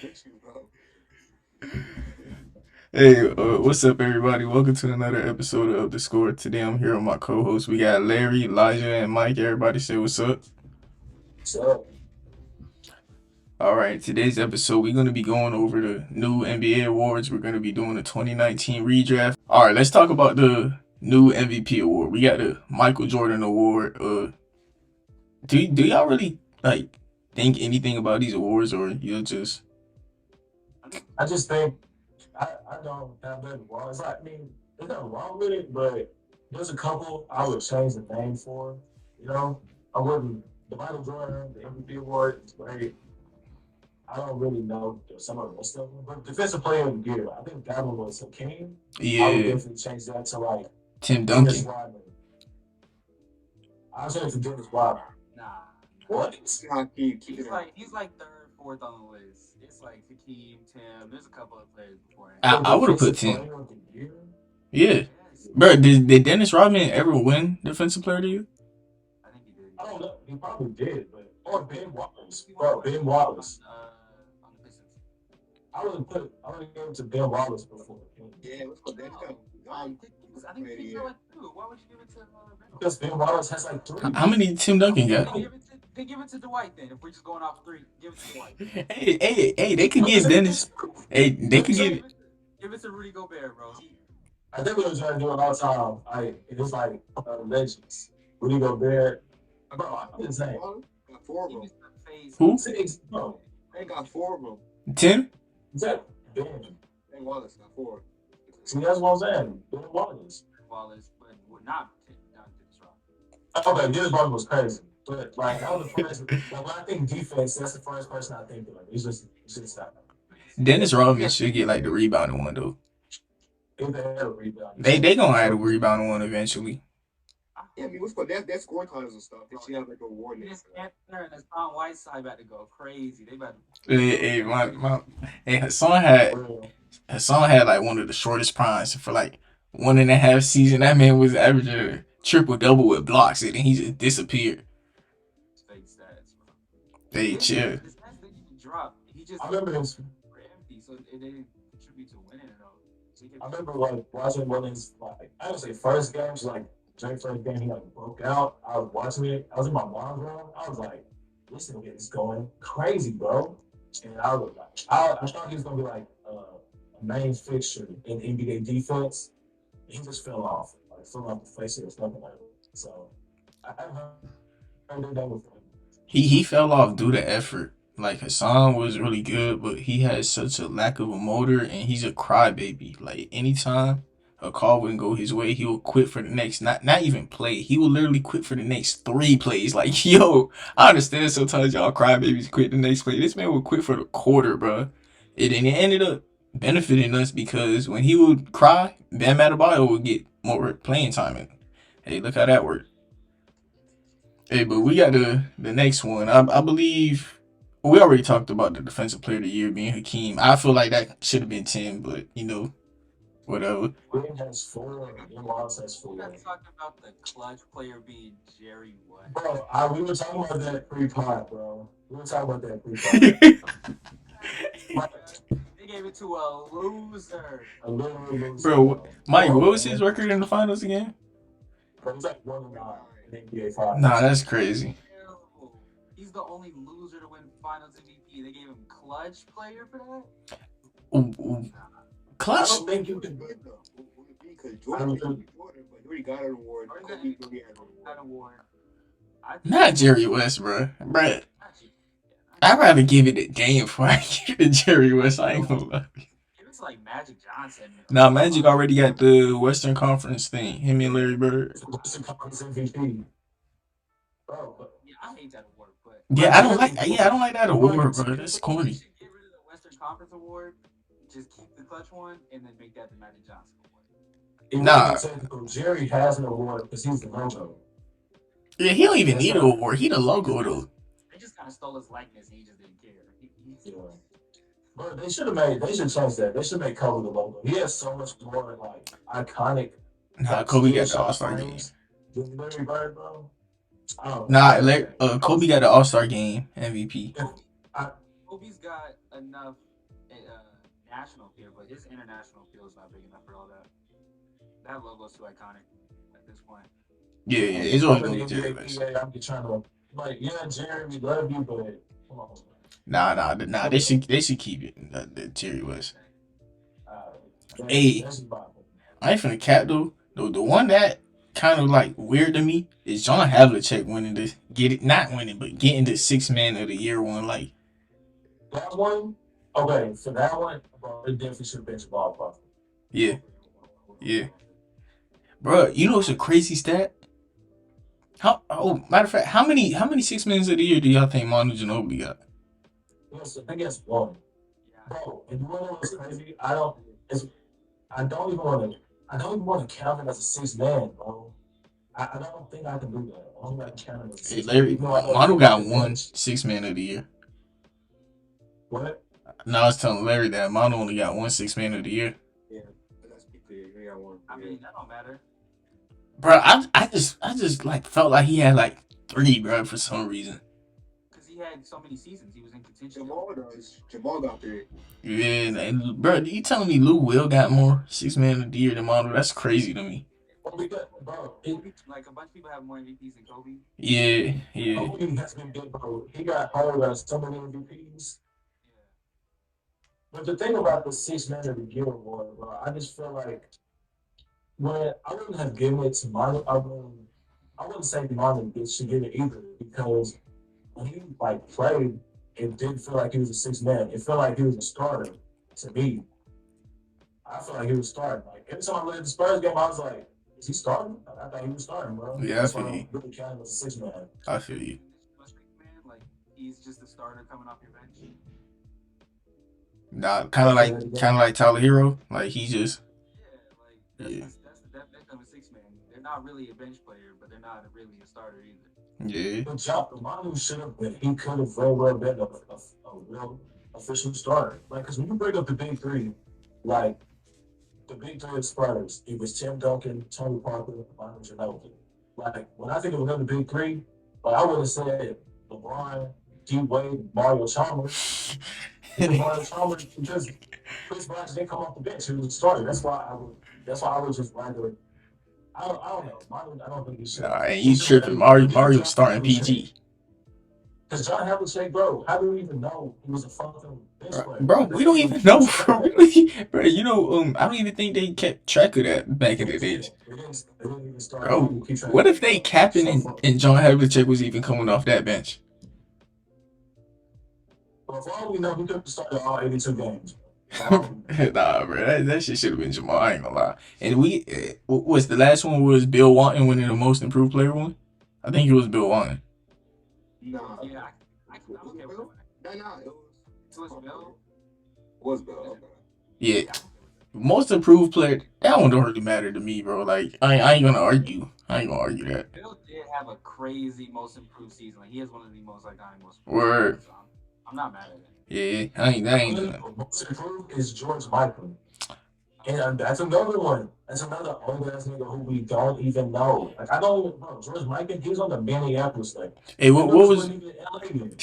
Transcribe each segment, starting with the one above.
with you, bro. Hey, what's up, everybody? Welcome to another episode of The Score. Today I'm here with my co-hosts. We got Larry, Elijah, and Mike. Everybody say what's up. So, All right, today's episode, we're going to be going over the new NBA awards. We're going to be doing the 2019 redraft. All right, let's talk about the new MVP award. We got the Michael Jordan Award. Do y'all really like think anything about these awards, or you just I just think I don't have that wrong. It's like, there's nothing wrong with it, but there's a couple I would change the name for. You know, I wouldn't. The Michael Jordan, the MVP award is great. I don't really know some of the rest of them, but Defensive Player of the Year, I think that one was Hakeem. I would yeah, definitely change that to like Tim Dennis Duncan? Rodman. I'll change it to Dennis Rodman. Nah, What? nah. He's like third, fourth on the list. It's like Hakeem, Tim. There's a couple of players before him. I, For I would have put Defensive Tim. Player of the Year? Yeah. Yes, Bro, did Dennis Rodman ever win Defensive Player of the Year? I think he did. I don't know. He probably did, but or Ben Wallace. He won Bro, what? Ben Wallace. On the Pistons. I would have given it to Ben Wallace before. Yeah, let's go. That's kind of I think Hakeem's got like two. Why would you give it to Ben Because Ben Wallace has like three. How many Tim Duncan got? They give it to Dwight then. If we're just going off three, give it to Dwight. Hey, they could give Dennis. Hey, they could give. Give it to Rudy Gobert, bro. I think we were trying to do it all the time. It's like legends. Rudy Gobert. Bro, I'm insane. Got four of them. Face. Who? Bro, They got four of them. Tim? is that Ben? Ben Wallace got four. See, that's what I'm saying. Ben Wallace. Wallace, but not Dennis Okay, Dennis Rodman was crazy. But like that was the first like when I think defense, that's the first person I think of. Like, it's just that. Dennis Rodman should get like the rebounding one though. If they had a rebound, They gonna have the rebounding one eventually. Yeah, I mean, what's called that scoring titles and stuff. They should have like a award name. This Antler and this Tom Whiteside about to go crazy. They about to. Hey, Hassan had like one of the shortest primes for like 1.5 season. That man was averaging a triple double with blocks, and then he just disappeared. Fake stats, bro. Hey, chill. The stats didn't even drop. He just I remember his were empty, so it didn't contribute to winning at all. So I remember like watching one of his like I would say first games, like Drake's first game, he like broke out. I was watching it. I was in my mom's room. I was like, this nigga is going crazy, bro. And I was like, I thought he was gonna be like a main fixture in NBA defense. He just fell off, like fell off the face of it, nothing like that. So I haven't heard that with him. He fell off due to effort. Like Hassan was really good, but he has such a lack of a motor, and he's a crybaby. Like anytime a call wouldn't go his way, he will quit for the next not even play. He will literally quit for the next 3 plays. Like yo, I understand sometimes y'all crybabies quit the next play. This man would quit for the quarter, bro. And it ended up benefiting us because when he would cry, Bam Adebayo would get more playing time. And hey, look how that worked. Hey, but we got the next one. I believe we already talked about the defensive player of the year being Hakeem. I feel like that should have been 10, but whatever. Green has four, and Wallace has we're four. not talking about the clutch player being Jerry West. Bro, we were talking about that pre-pod, bro. We were talking about that pre-pod. They gave it to a loser. A little loser, Bro, bro. Mike, what was his record in the finals again? Bro, he's like 1-9 in NBA finals. Nah, that's crazy. He's the only loser to win Finals MVP. They gave him clutch player for that. Ooh, ooh. I Clutch? don't think you can. Because Jordan, but he already got an award. Kobe really had an award. Not Jerry West, bro. Bruh, I'd rather give it to Dame before I give it to Jerry West. I ain't gonna lie. Give it to like Magic Johnson. Nah, Magic already got the Western Conference thing. Him and Larry Bird. Western Conference MVP. Bro, yeah, I hate that award, but Yeah, I don't like. Yeah, I don't like that award, bro. That's corny. Get rid of the Western Conference award. Just keep the clutch one, and then make that the Magic Johnson award. Nah. Jerry has an award because he's the logo. Yeah, he don't even need an award. He the logo though. They just kind of stole his likeness, and he just didn't care. Yeah. But they should change that. They should make Kobe the logo. He has so much more like iconic. Nah, Kobe got the All Star game. Larry Bird, bro. Nah, Kobe got the All Star game MVP. Kobe's got enough national appeal, but his international appeal is not big enough for all that. That logo's too iconic at this point. Yeah, I yeah, mean, it's if I'm always in gonna the be Jerry NBA, West. PA, I'm just trying to like, yeah, Jerry, we love you, but come on, Nah. They should keep it. The Jerry West. uh, Hey, that's just my opinion. I ain't finna cap though. The one that kind of like weird to me is John Havlicek winning the get it not winning but getting the 6 man of the year one. Like, That one, okay, for that one, bro, they definitely should bench ball profit. yeah, yeah, bro. You know it's a crazy stat. How? Oh, matter of fact, how many 6 mans of the year do y'all think Manu Ginobili got? Yes, I think it's one. Yeah, Bro, and you wanna know what's crazy? I don't even want to. I don't even want to count him as a six man, bro. I don't think I can do that. I don't think I can count him as a Hey, six man. Larry, You know, I know he Manu came off got the one bench. 6 man of the year. What? Now I was telling Larry that Manu only got one 6 man of the year. Yeah, that's PK. We got one. I mean that don't matter. Bro, I just like felt like he had like three, bro, for some reason. Because he had so many seasons, he was in contention. Jamal does. Jamal got three. Yeah, and bro, you telling me Lou Will got more 6 man of the year than Manu? That's crazy to me. Well, because, bro, Like a bunch of people have more MVPs than Kobe. Yeah. Kobe has been good, bro. He got hurt on so many MVPs. Yeah. But the thing about the six man of the year award, bro, I just feel like when I wouldn't have given it to Marlon, I wouldn't say Marlon should get it either because when he like played, it didn't feel like he was a six man. It felt like he was a starter to me. I felt like he was starting. Like every time I looked at the Spurs game, I was like, "Is he starting?" I thought he was starting, bro. Yeah, I That's feel why I you. don't really count him as a six man. I feel you. Man, like he's just a starter coming off your bench. Nah, kind of like Tyler Hero. Like he just Yeah, like yeah, that's the definition of a six man. They're not really a bench player, but they're not really a starter either. yeah. Good job. The Manu should have been. He could have very well been a real official starter. Like, because when you break up the big three, like the big three of Spurs, it was Tim Duncan, Tony Parker, Manu Ginobili. Like when I think of another big three, like I would have said LeBron, D Wade, Mario Chalmers. Mario Chalmers because Chris Bosh didn't come off the bench; he was a starter. That's why I would. That's why I would just rather. I don't know. Manu, I don't think he should. Nah, ain't He you should have tripping? maybe Mario John starting Havlicek. PG. Because John Havlicek, bro, how do we even know he was a fucking bench player? Bro, Like, we that's don't not even even know, true. bro. Bro, you know, I don't even think they kept track of that back in the days. They didn't even start. They didn't Bro, even keep track what of if that, they bro. capping So, and John Havlicek was even coming off that bench? but for all we know, he could have started all 82 games. For all we know. Nah, bro, that shit should have been Jamal. I ain't gonna lie. And what's the last one was Bill Walton winning the most improved player one? I think it was Bill Walton. Nah. Yeah, I'm okay with that. Nah. It was Bill. Was Bill. Okay. Yeah, most improved player. That one don't really matter to me, bro. Like I ain't gonna argue. I ain't gonna argue that. Bill did have a crazy most improved season. Like he has one of the most iconic most improved Word. seasons, so I'm not mad at it. Yeah, I ain't. Most improved is George Michael. And that's another one. That's another old ass nigga who we don't even know. Like I don't even know. George Michael, he was on the Minneapolis thing. Hey, what was? Even LA then.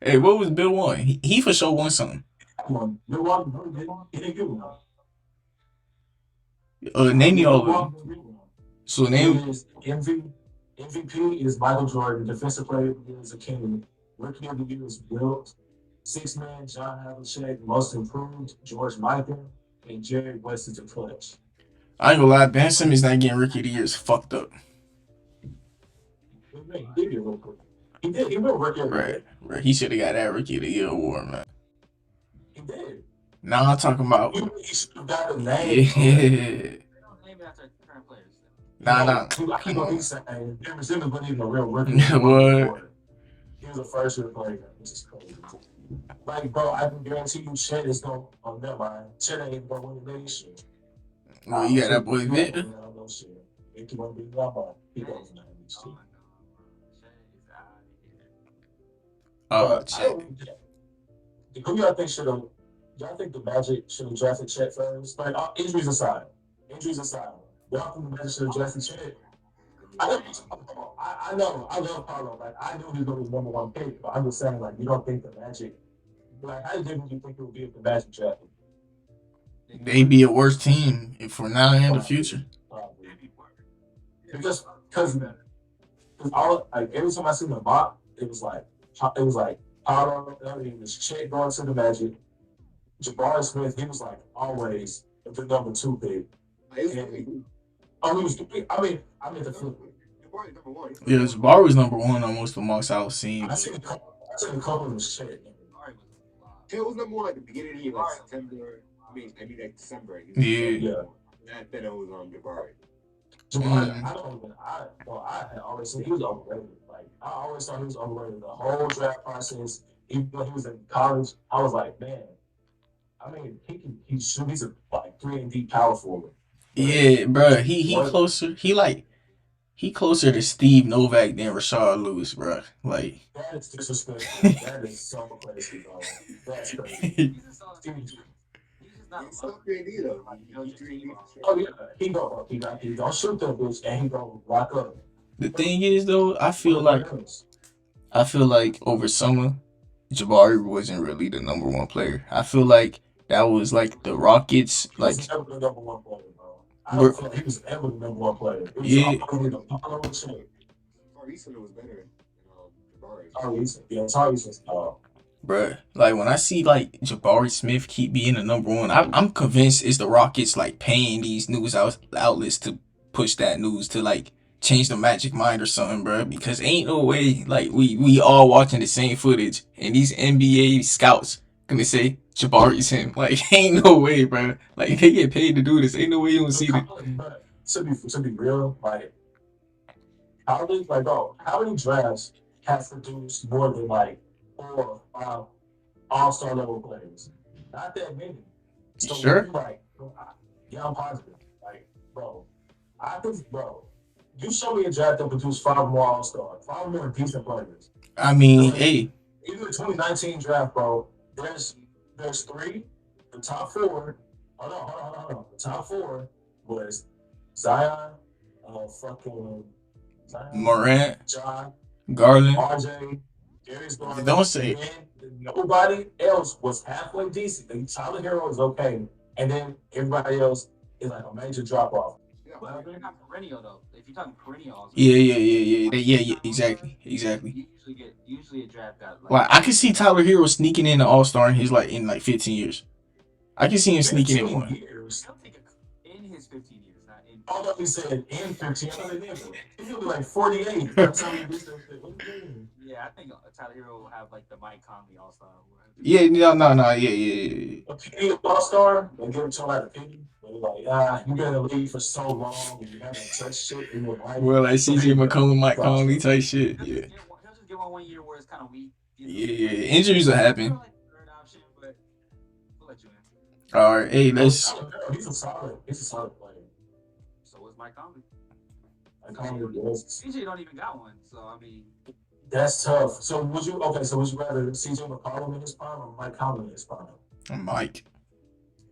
Hey, what was Bill Warren? He for sure won something. Come on, Milwaukee he didn't get one. Name me all of them. So name. MVP is Michael Jordan. Defensive player of the year is King. Rookie of the year is Wilt. Six man John Havlicek. Most improved George Michael. And Jerry West is the clutch. I ain't gonna lie, Ben Simmons not getting rookie of the year is fucked up. He did get rookie. He did. He went rookie of the year. Right. He should have got that rookie of the year award, man. He did. Now I'm talking about. He should have got the name. Yeah. They don't name it after current players. Nah. Come on. He's saying Ben Simmons wasn't even a real rookie. What? He was a first year player, which is crazy. Like, bro, I can guarantee you Chet is going to, oh, never mind. Chet ain't even going to win the next shit. Well, you got that boy Vic. No shit. If you want to be number, he goes to next shit. Chet. Who y'all think should have, y'all think the Magic should have drafted Chet first? Like, injuries aside. Y'all think the Magic should have drafted Chet? I know, I love Paulo. Like, I knew he was going to be number one pick, but I'm just saying, like, you don't think the Magic Like, how different do you think it would be if the Magic drafted? They'd be a worse team for now and the Probably. future. Probably. Because all like every time I seen the mock, it was like Paolo, I mean, this chick going to the Magic. Jabari Smith, he was like always the number 2 pick. Oh, he was the pick. I mean the flip. Jabari's number one. Yeah, Jabari was number one on most of the mocks I was seeing. I seen a couple of his shit. Taylor was number one at the beginning of the year, like September. I mean like December. Yeah. Then it was Jabari. Jabari, I had always said he was overrated. Like I always thought he was overrated. The whole draft process, even when he was in college, I was like, man. I mean, he's a like 3-and-D power forward. Yeah, bro. He closer. He closer to Steve Novak than Rashard Lewis, bro. Like that is disrespectful. That is so crazy, bro. That's crazy. He's not 3-and-D though. Oh yeah, he gonna shoot that bitch and he gonna lock up. The thing is, though, I feel like over summer, Jabari wasn't really the number one player. I feel like that was like the Rockets, He like was never the number 1 player, bro. I don't feel like he was ever the number 1 player. It was yeah. Apollo and shit. Tariq was better than Jabari. Tariq was Bruh, like when I see like Jabari Smith keep being the number one, I'm convinced it's the Rockets like paying these news outlets to push that news to like change the Magic mind or something, bruh. Because ain't no way like we all watching the same footage and these NBA scouts gonna say Jabari's him. Like ain't no way, bruh. Like they get paid to do this. Ain't no way you don't see it. To be real, like bro, how many drafts have produced more than like 4 or 5 all-star level players? Not that many. So Sure. Yeah, I'm positive. Like, bro, you show me a draft that produced 5 more all-stars, 5 more decent players. I mean, hey. Even the 2019 draft, bro, there's 3. The top 4. Hold on. The top 4 was Zion, fucking Zion, Morant, John, Garland, RJ, Darius Garland. Don't say it. Nobody else was halfway decent. The Tyler Hero is okay, and then everybody else is like a major drop off. Well, they're not perennial though. If you're talking perennial, Yeah, exactly. You usually a draft guy. Like, Well, I can see Tyler Hero sneaking in an All-Star in 15 years. I can see him sneaking in one. Years. In his 15 years, not in. Although he said in 15, he's gonna be like 48. That's how he did that shit. Yeah, I think Tyler Hero will have like the Mike Conley All-Star. Yeah, no, yeah. A Penny All-Star, they give him to like a Penny. They're like, you've been in the league for so long, and you haven't touched shit in your life. Well, like CJ McCollum, Mike Conley type shit. Yeah. He'll just get one year where it's kind of weak. Yeah, injuries will happen. Third option, but we'll let you in. All right, hey, let's. He's a solid player. So was Mike Conley. CJ don't even got one, so I mean. That's tough. So would you rather CJ McCollum in his prime or Mike Conley in his prime? Mike.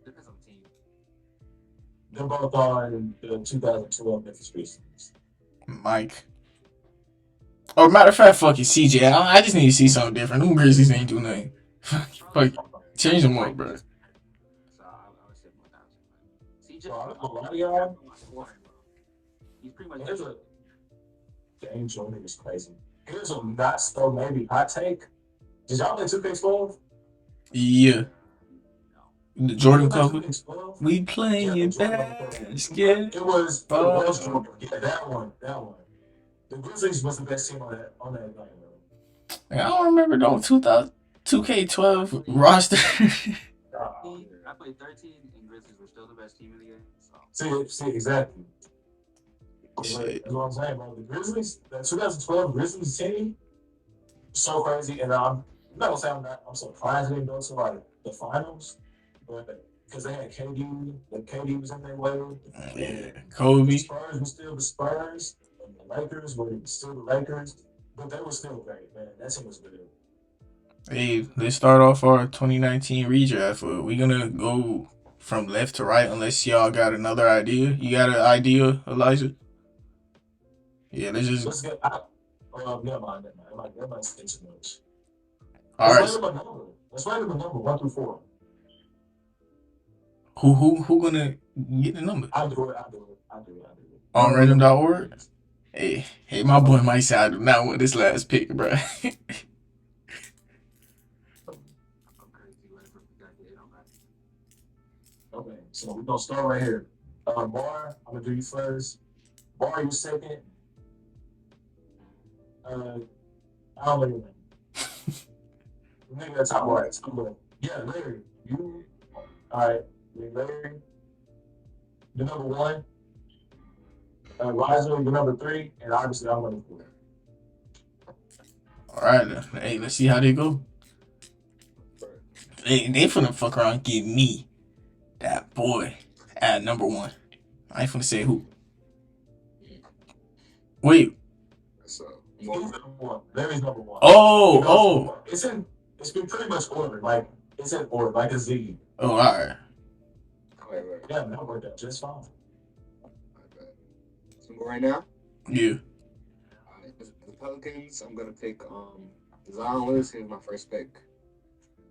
Depends on the team. They're both on the 2012 Memphis Grizzlies. Mike. Or matter of fact, fuck it, CJ. I just need to see something different. Them Grizzlies ain't do nothing. Fuck, change them up, bro. So I would say more than CJ. Bro, a lot of y'all. He's pretty much. James Jordan is crazy. Here's a not so maybe hot take. Did y'all play 2K12? Yeah. The Jordan cover. 2K12? We playing basketball. It was Jordan. Yeah, that one. The Grizzlies was the best team on that night, bro. I don't remember no 2K12 roster. I played 13 and Grizzlies were still the best team in the game. So. See, exactly. Shit. That's what I'm saying, bro. The Grizzlies, the 2012 Grizzlies team, so crazy. And I'm not gonna say I'm surprised they didn't go to like the finals, but because they had KD, KD was in their way. Yeah, Kobe. The Spurs were still the Spurs, and the Lakers were still the Lakers, but they were still great, man. That team was good. Hey, let's start off our 2019 redraft. We're gonna go from left to right unless y'all got another idea. You got an idea, Elijah? Yeah, let's get. Never mind. That might say too much. All right. Let's rank them number 1 through 4. Who gonna get the number? I do it. I do it. I do it. I do it. On random.org? Hey, my boy might say I do not want this last pick, bro. I'm crazy. Whatever we got to get on that. Okay, so we're gonna start right here. Bar, I'm gonna do you first. Bar, you second. I don't know your name. Maybe that's top right. Yeah, Larry. You. All right, Larry. The number 1. Riser, the number 3, and obviously I'm number 4. All right, hey, let's see how they go. They finna fuck around and give me that boy at number 1. I ain't finna say who. Wait. So, He's number 1. Larry's number 1. Oh. It's been pretty much ordered. Like it's in order, like a Z. Oh, all right. Right. Yeah, that worked out just fine. So right now, Yeah. the Pelicans. I'm gonna pick Zion Williamson is my first pick.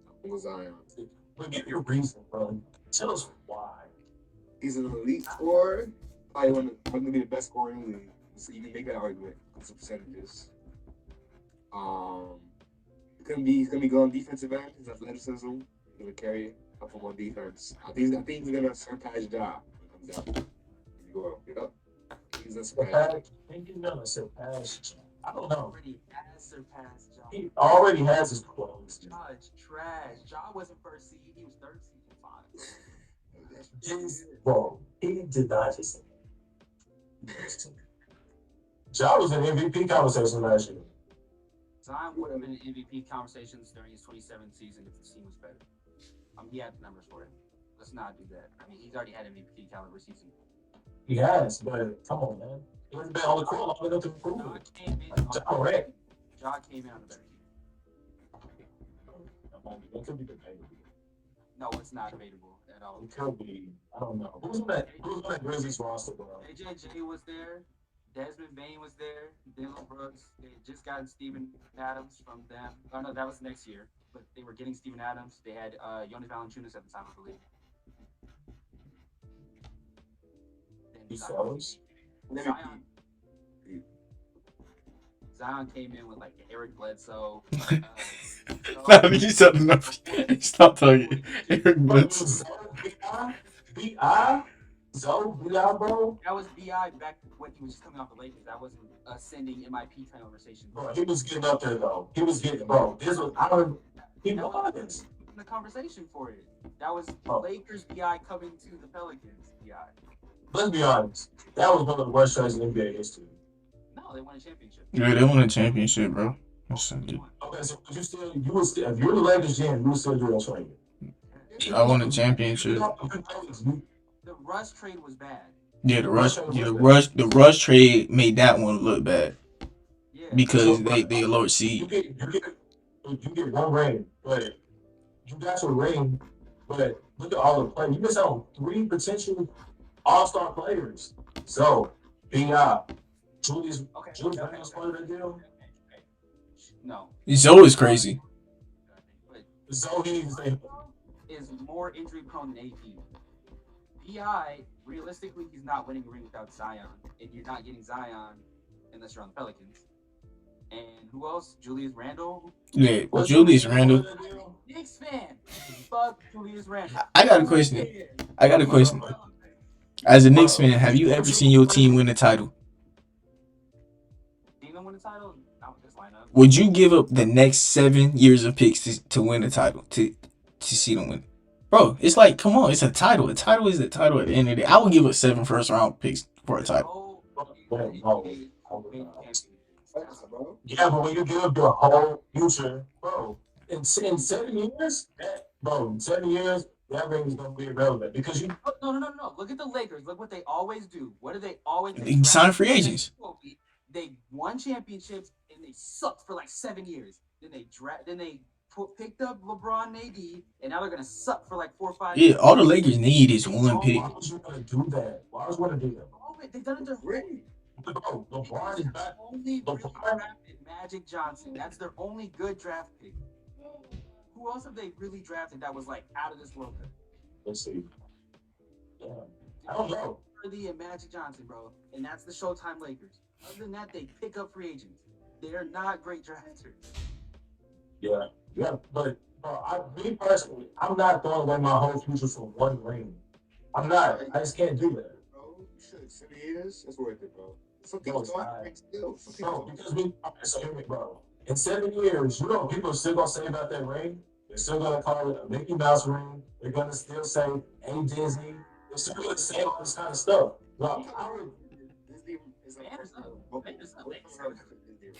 I'm going with Zion. But give your reason, bro. Tell us why. He's an elite scorer. Probably one to be the best scorer in the league. So you can make that argument with some percentages. He's gonna be good on defensive end. His athleticism. He's gonna carry it up on defense. I think he's gonna surpass Ja when he comes out. He's gonna surpass. I don't know. Already has surpassed Ja. He already has his clothes. Judge trash. Ja wasn't first seed. He was third seed. Bro, he did not just. Ja was in MVP conversation last year. Zion would have been in MVP conversations during his 2017 season if the team was better. He had the numbers for it. Let's not do that. I mean, he's already had MVP caliber season. He has, but come on, man. He hasn't been on the court long enough to prove Ja it. came in Ja came in on the better team. That could be debatable. No, it's not debatable at all. It could be. I don't know. Who's on that Grizzlies roster, bro? AJJ was there. Desmond Bain was there. Dylan Brooks. They had just gotten Steven Adams from them. Oh, no, that was next year. But they were getting Steven Adams. They had Jonas Valanciunas at the time, I believe. He fellas. Zion came in with like Eric Bledsoe. Nah, you said enough. Stop talking. Eric Bledsoe. B.I., bro. That was B.I. back when he was just coming off the Lakers. That wasn't ascending MIP conversation. Bro, he was getting up there though. He was getting, bro. This was he was in the conversation for it. That was Lakers B.I. coming to the Pelicans B.I. Let's be honest. That was one of the worst trades in NBA history. No, they won a championship. Yeah, they won a championship, bro. Okay, so you would still, if you were the Lakers GM, you would still do that trade. I won a championship. The Russ trade was bad. Yeah, the Rush trade made that one look bad. Yeah. Because they lower seed. You get one ring, but you got your ring, but look at all the players. You missed out on 3 potential all-star players. So, B.I., Julius Randle's part of that deal? No. Zoe is crazy. Zoe is more injury prone than AP. B.I., realistically, he's not winning a ring without Zion. And you're not getting Zion unless you're on the Pelicans. And who else? Julius Randle? Yeah, Julius Randle. Knicks fan. Fuck Julius Randle. I got a question. As a Knicks fan, have you ever seen your team win a title? Team win a title? Not with this lineup. Would you give up the next 7 years of picks to win a title? To see them win? Bro, it's like, come on, it's a title. A title is a title at the end of the day. I would give up 7 first-round picks for a title. Yeah, but when you give up your whole future, bro, in 7 years, in 7 years, that ring is going to be irrelevant because you. No. Look at the Lakers. Look what they always do. What do they always do? They sign free agents. They won championships and they sucked for like 7 years. Then they picked up LeBron and AD, and now they're gonna suck for like 4 or 5 years. Yeah, all the Lakers need is one pick. Why would you want to do that? Why would you want to do that? They've done it their whole. Bro, LeBron is back. Only drafted Magic Johnson. That's their only good draft pick. Who else have they really drafted that was like out of this world? Let's see. Yeah. I don't know. Worthy and Magic Johnson, bro, and that's the Showtime Lakers. Other than that, they pick up free agents. They're not great drafters. Yeah. Yeah. But me personally, I'm not throwing away my whole future for one ring. I'm not. I just can't do that. Bro, you should 7 years. That's worth it, bro. Some No, people it's don't not. have still. Some Bro, people because we so hear me, bro. In 7 years, you know what people are still gonna say about that ring? They're still gonna call it a Mickey Mouse ring. They're gonna still say "Hey Disney." They're still gonna say all this kind of stuff. Bro, Disney is like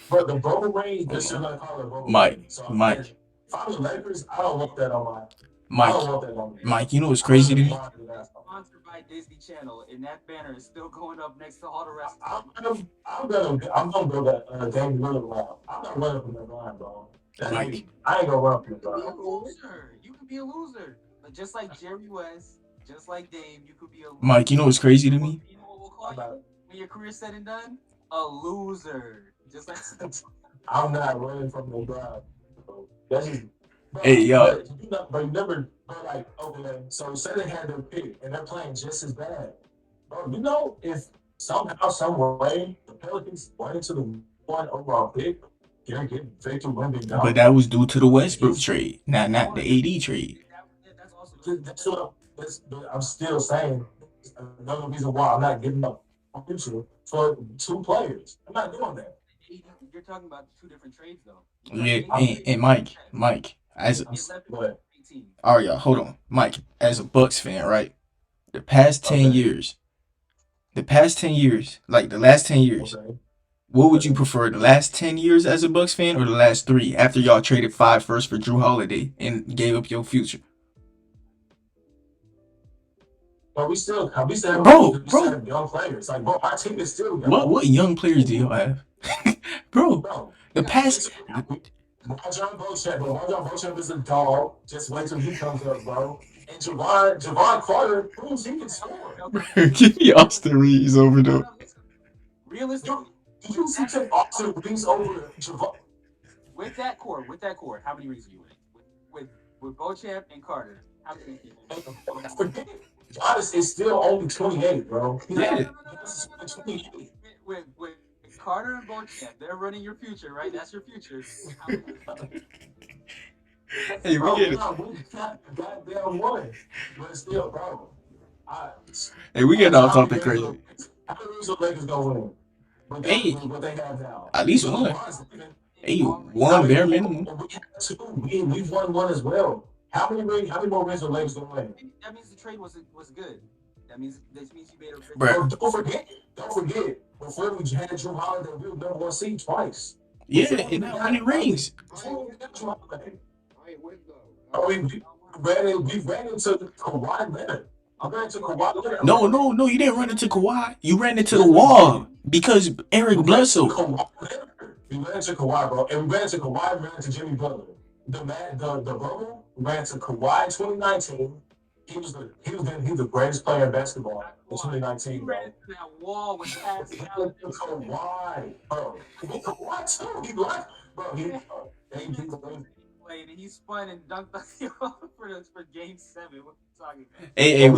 but the bubble ring, they're still gonna call it a bubble Mike, ring. So Mike, if I'm the Lakers, I don't want that on my. I Mike, don't want that on me. Mike. You know what's crazy to me? Sponsored by Disney Channel, and that banner is still going up next to all the rest. I'm gonna go that Dame Lillard line. I'm not running from that line, bro. That's Mike. me. I ain't gonna run from that You could be line. a loser. You could be a loser. But just like Jerry West, just like Dame, you could be a loser. Mike, you know what's crazy to me? You know what we'll call you when your career's said and done? A loser. Just like I'm not running from the grind. That's just, bro, Hey, yo. but you never, bro, like, okay, so say they had their pick and they're playing just as bad. Bro, you know, if somehow, some way, the Pelicans went into the one overall pick, they're getting Victor Wembanyama. But that was due to the Westbrook trade, not the AD trade. that's also That's what but I'm still saying. Another reason why I'm not giving up my future for two players. I'm not doing that. you're talking about two different trades though. Yeah, and Mike, as a, But all right, y'all, hold on, Mike, as a Bucks fan, right? The past 10 years, like the last 10 years, okay. what would you prefer, the last 10 years as a Bucks fan or the last 3 after y'all traded 5 first for Drew Holiday and gave up your future? But we still have young players. Like, bro, our team is still young. What young players do y'all have? Bro, the past... Marjon Beauchamp is a dog. Just wait till he comes up, bro. And Javon Carter proves he can score. Give me Austin Reeves over though. Realistically, Did you see Austin Reeves over Javon? with that core, how many rings are you winning? With Beauchamp and Carter, how many rings are you winning? Forget it. Giannis is still only 28, bro. Yeah. With Carter and Beauchamp, they're running your future, right? That's your future. Hey, we get it. Goddamn one. But still, bro. Hey, we get off topic crazy. How many rings the Lakers gonna win? Hey, what they have now. at least one. Hey, one bare minimum. We've won one as well. How many more rings the Lakers gonna win? That means the trade was good. That means you made a Bro. Don't forget. Before we had Drew Holiday, we were number one seed twice. Yeah, and how many rings? We ran into Kawhi Leonard. I ran into Kawhi Leonard. No, you didn't run into Kawhi. You ran into the wall because Eric Bledsoe. We ran into Kawhi, bro. And we ran into Kawhi, we ran into Jimmy Butler. The bubble ran to Kawhi in 2019. He was the greatest player in basketball in 2019. He ran into that wall with Kawhi, bro. Kawhi too. He like, bro. He played and he spun and dunked for Game 7. What are you talking about? Hey,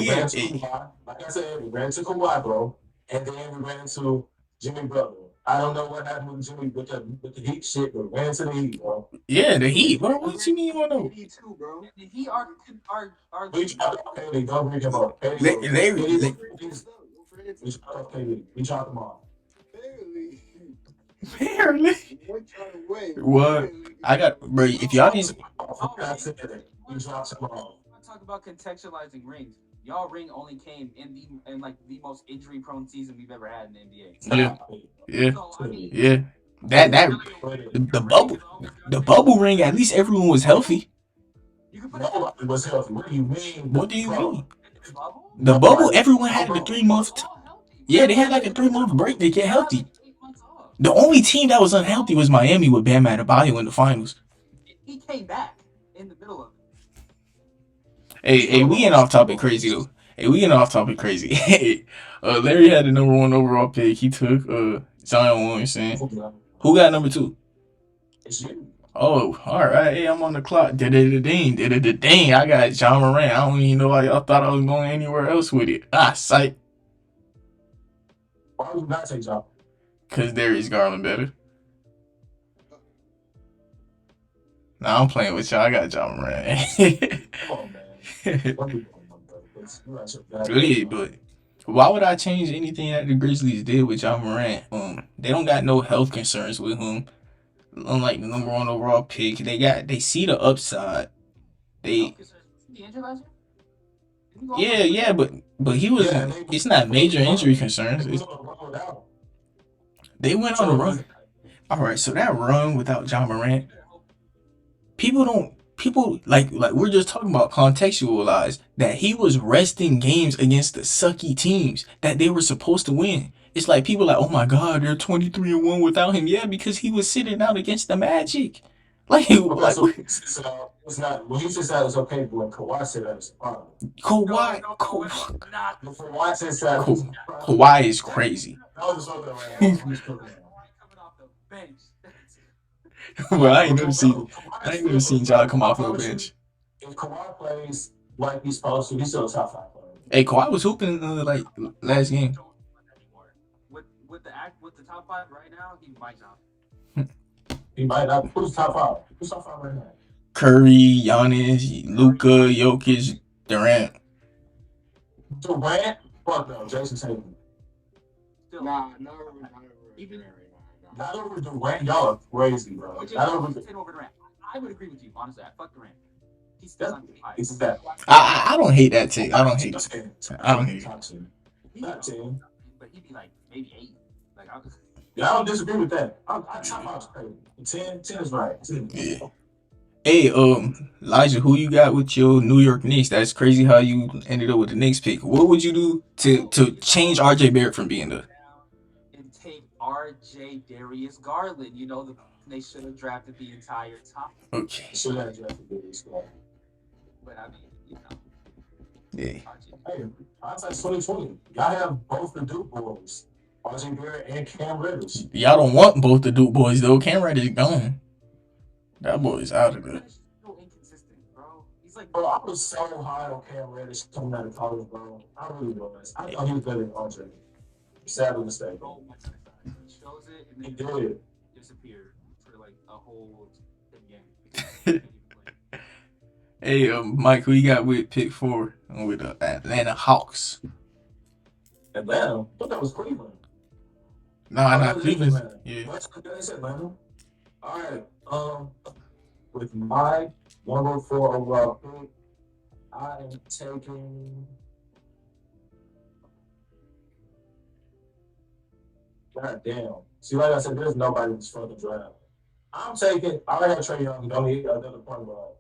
like I said, we ran into Kawhi, bro, and then we ran into Jimmy Butler. I don't know what happened with Jimmy with the Heat shit, but we ran into the Heat, bro. Yeah, the Heat, bro. What you mean you don't know? Heat too, bro. The Heat are We tried off KD. Don't bring him up. They- We tried off KD. We tried them off. Barely. One trying to win. What? I got, bro. If y'all didn't, That's it. We dropped them off. talk about contextualizing rings. Y'all ring only came in like the most injury prone season we've ever had in the NBA. yeah, So, I mean, yeah. That the bubble ring. At least everyone was healthy. you can put Nobody was healthy. What do you mean? What do you mean? the bubble. The bubble, everyone had the 3 month. Yeah, they had like a 3-month break to get healthy. The only team that was unhealthy was Miami with Bam Adebayo in the finals. He came back in the middle of it. Hey, we getting off topic crazy though. Hey, Larry had the number 1 overall pick. He took Zion Williamson. Who got number 2? It's you. Oh, all right. Hey, I'm on the clock. Da-da-da-ding, da-da-da-ding. I got John Morant. I don't even know why y'all thought I was going anywhere else with it. Psych. Why would you not take John? Because Darius Garland better. Nah, I'm playing with y'all. I got John Morant. Come on, man. What are we doing, my brother? You got your bad Really, man. but why would I change anything that the Grizzlies did with John Morant? They don't got no health concerns with him. Unlike the number one overall pick, they see the upside. They The injury last year? Didn't he go off yeah, last yeah, year? but he was. Yeah, and It's not major injury they concerns. went on a run without. They went on a So run. All right, so that run without John Morant, people like we're just talking about contextualize that he was resting games against the sucky teams that they were supposed to win. It's like people like, oh my god, they're 23-1 without him. Yeah, because he was sitting out against the Magic. Like okay, like so it's not. Well, he just said it's okay, but when Kawhi said that it's a problem. Kawhi, It's not. But Kawhi said that it's a problem. Kawhi is crazy. I was just joking around. I was joking around. Coming off the bench. Well, I ain't Kawhi never seen Ja come off the bench. If Kawhi plays like he's supposed to, he's still a top 5 player. Hey, Kawhi was hooping like last game. With the top 5 right now, he might not. He might not. Who's top 5? Who's top 5 right now? Curry, Giannis, Luka, Jokic, Durant. Durant? Fuck no, Jason Tatum. Still, Nah, not over Even- Durant right now. Not over Durant. Y'all are crazy, bro. Which is Not over Tatum over Durant. I would agree with you, honestly. Fuck Durant. He's still That's on the high. it's that. I don't hate that take. I don't hate it. I don't hate it. Top 10. Not 10. But he'd be like maybe 8. Like I was. Yeah, I don't disagree with that. I top 5 is crazy. 10 is right. 10. Yeah. Hey, Elijah, who you got with your New York Knicks? That's crazy how you ended up with the Knicks pick. What would you do to change RJ Barrett from being there? And take RJ Darius Garland. You know, they should have drafted the entire top. Okay. Should have drafted this guy. But I mean, you know. Yeah. Hey, hindsight's 2020. Y'all have both the Duke boys, RJ Barrett and Cam Reddish. Y'all don't want both the Duke boys though. Cam Reddish gone. That boy's out of there. He's so inconsistent, bro. He's like, Bro, I was so high on Cam Reddish coming out of college, bro. I really was. I thought he was better than RJ. Sadly mistaken. oh my god, he shows it and He then did. disappear for like a whole 10 games. Hey, Mike, who you got with pick 4 with the Atlanta Hawks? Atlanta? I thought that was Cleveland. Nah, Oh, not that was Cleveland. Atlanta. Yeah. That's Atlanta. All right. With my 104 overall pick, I am taking. God damn. See, like I said, there's nobody in this fucking draft. I'm taking. I already have Trae Young. Don't need another point guard.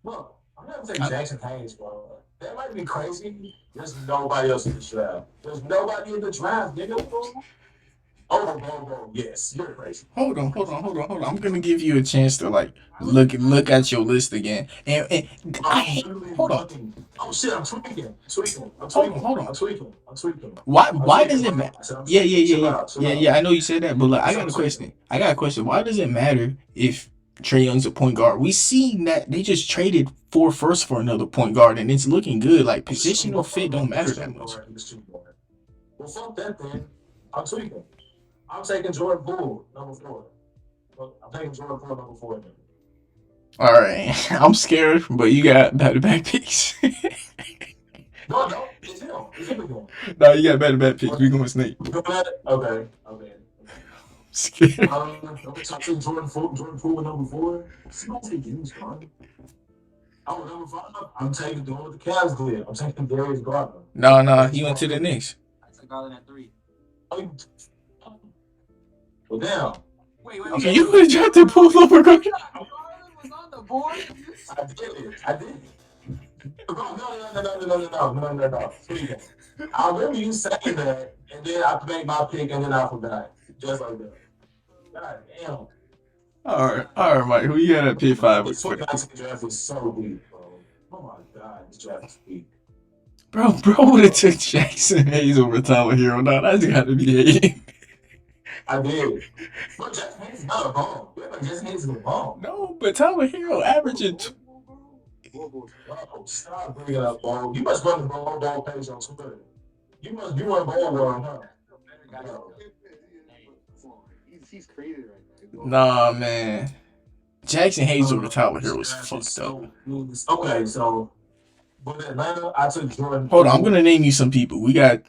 Look, I'm gonna take Jackson Hayes, bro. That might be crazy. There's nobody else in the draft. There's nobody in the draft, nigga. Oh, yes, you're crazy. Hold on. I'm gonna give you a chance to like look at your list again. And hold on. Oh shit, I'm tweaking. Hold on. I'm tweaking. Why does it matter? Yeah. Chill out. I know you said that, but like I got a question. Why does it matter if Trae Young's a point guard? We seen that they just traded 4 firsts for another point guard, and it's looking good. Like positional fit don't matter that much. Well, fuck that then. I'm tweaking. I'm taking Jordan Poole, number 4. I'm taking Jordan Poole, number 4. Then. All right, I'm scared, but you got back-to-back picks. No, it's him. It's him again. No, you got back-to-back picks. We going Snake. Okay. I'm scared. I'm taking Jordan Poole, number 4. See what I'm taking, man. Oh, number 5. I'm taking doing what the Cavs did. I'm taking Darius Garland. No, he went to the Knicks. I took Garland at 3. Well, damn. Wait. Okay, you would have drafted Poole over Garland. Garland was on the board. I did. No. I remember you saying that, and then I made my pick, and then I forgot. Just like that. God damn. All right, Mike. Who you got at pick 5 This with? 2019 draft is so weak, bro. Oh my god, this draft is weak. Bro would have took Jackson Hayes over Tyler Hero. Now that's got to be hating. I did. But Jackson Hayes is not a bomb. Jackson Hayes is a bomb. No, but Tyler Hero averaging. Bro, stop bringing up ball. You must run the ball page on Twitter. You must be one ball world, huh? Bro. He's crazy right now. Nah, man. Jackson Hayes over Tyler Hero is fucked up. Okay, so with Atlanta, I took Jordan. Hold on, I'm gonna name you some people. We got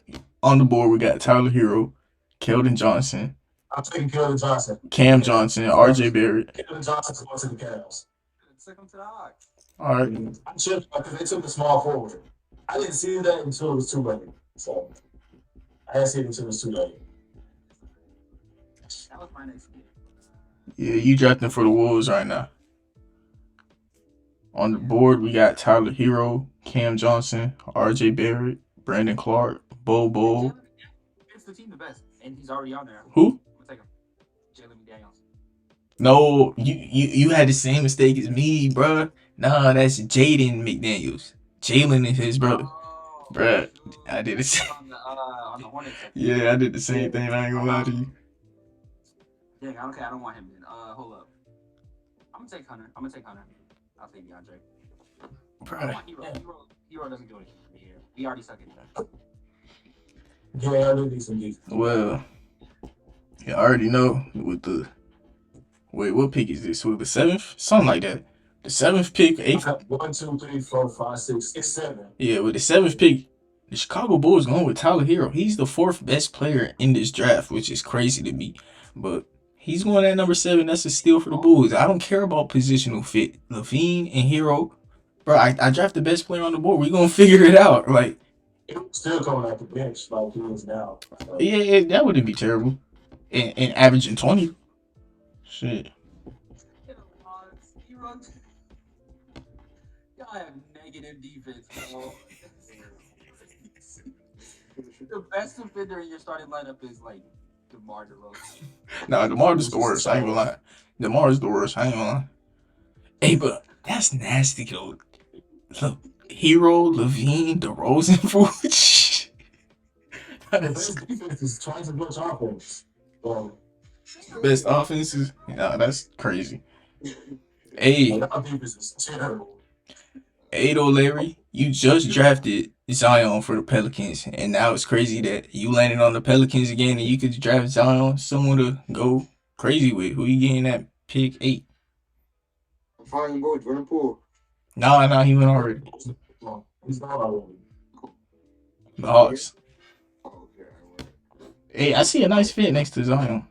on the board. We got Tyler Hero, Keldon Johnson, I'm taking Keldon Johnson. Cam Johnson, R.J. Barrett. Keldon Johnson's going to the Cavs. Took him to the Hawks. All right. I'm sure because they took the small forward. I didn't see that until it was too late. So I didn't see it until it was too late. That was my next pick. Yeah, you drafting for the Wolves right now. On the board, we got Tyler Hero, Cam Johnson, R.J. Barrett, Brandon Clark, Bobo. It's the team the best, and he's already on there. Who? I'm gonna take him. Jalen McDaniels. No, you had the same mistake as me, bruh. Nah, that's Jaden McDaniels. Jalen is his brother. Oh, Bruh, I did the same. on the Hornets. Yeah, I did the same thing. I ain't gonna lie to you. Dang, I don't want him then. Hold up. I'm gonna take Hunter. I'll take DeAndre. I Bruh. want Hero doesn't do anything for me here. We already suck at that. Yeah, I do need some defense. Well, you already know with the wait, what pick is this? With the 7th? Something like that. The 7th pick, 8th. 1, 2, 3, 4, 5, 6, 7. Yeah, with the 7th pick, the Chicago Bulls going with Tyler Hero. He's the 4th best player in this draft, which is crazy to me. But he's going at number 7. That's a steal for the Bulls. I don't care about positional fit. Levine and Hero, bro. I draft the best player on the board. We gonna figure it out. Like, It was still coming out the bench like he is now. So, yeah, that wouldn't be terrible. And averaging 20. Shit. Y'all have negative defense, bro. The best defender in your starting lineup is like DeMar DeRozan. Nah, DeMar's the worst. I ain't gonna lie. DeMar's the worst. I ain't gonna lie. Hey, but that's nasty, though. Look, Hero, Levine, DeRozan, fool. the best defense is trying to push offense. So, Best offenses. Nah, that's crazy. Hey, our defense is terrible. though, Larry, you just drafted Zion for the Pelicans, and now it's crazy that you landed on the Pelicans again, and you could draft Zion, someone to go crazy with. Who you getting at pick 8? I'm finding both Jordan Poole. Nah, he went already. He's not already. The Hawks. Oh, yeah. Hey, I see a nice fit next to Zion.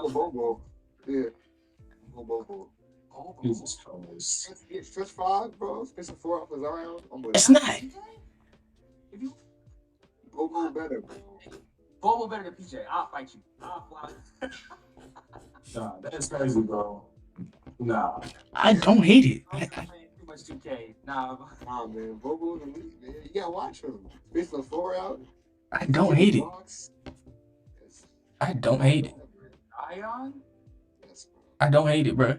Oh, Bobo. Yeah. Bobo. Jesus Christ. It's stretch 5, bro. Stretch 4 off of Zion. It's not. If you Bobo better, bro. Bobo better than PJ, I'll fight you. I'll fly. Nah, that's crazy, bro. Nah. I don't hate it. I'm playing too much 2K. Nah, Nah, man. Bobo in the league, man. You gotta watch him. Stretch the 4 out. I don't hate it. Blocks. Yes. I don't hate it. Zion? Yes, bro. I don't hate it, bro.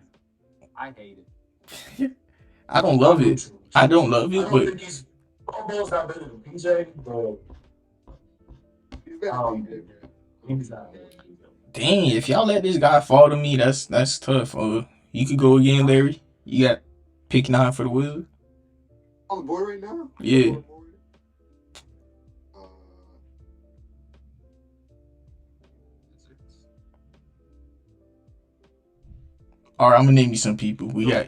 I hate it. I don't love it. I don't love I it, don't but think he's Bobo's not better than PJ, but He's better than PJ, bro. he's not better than PJ. dang, if y'all let this guy fall to me, that's tough. You could go again, Larry. You got pick 9 for the Wizards. On the board right now? Yeah. On the board? All right, I'm gonna name you some people. We got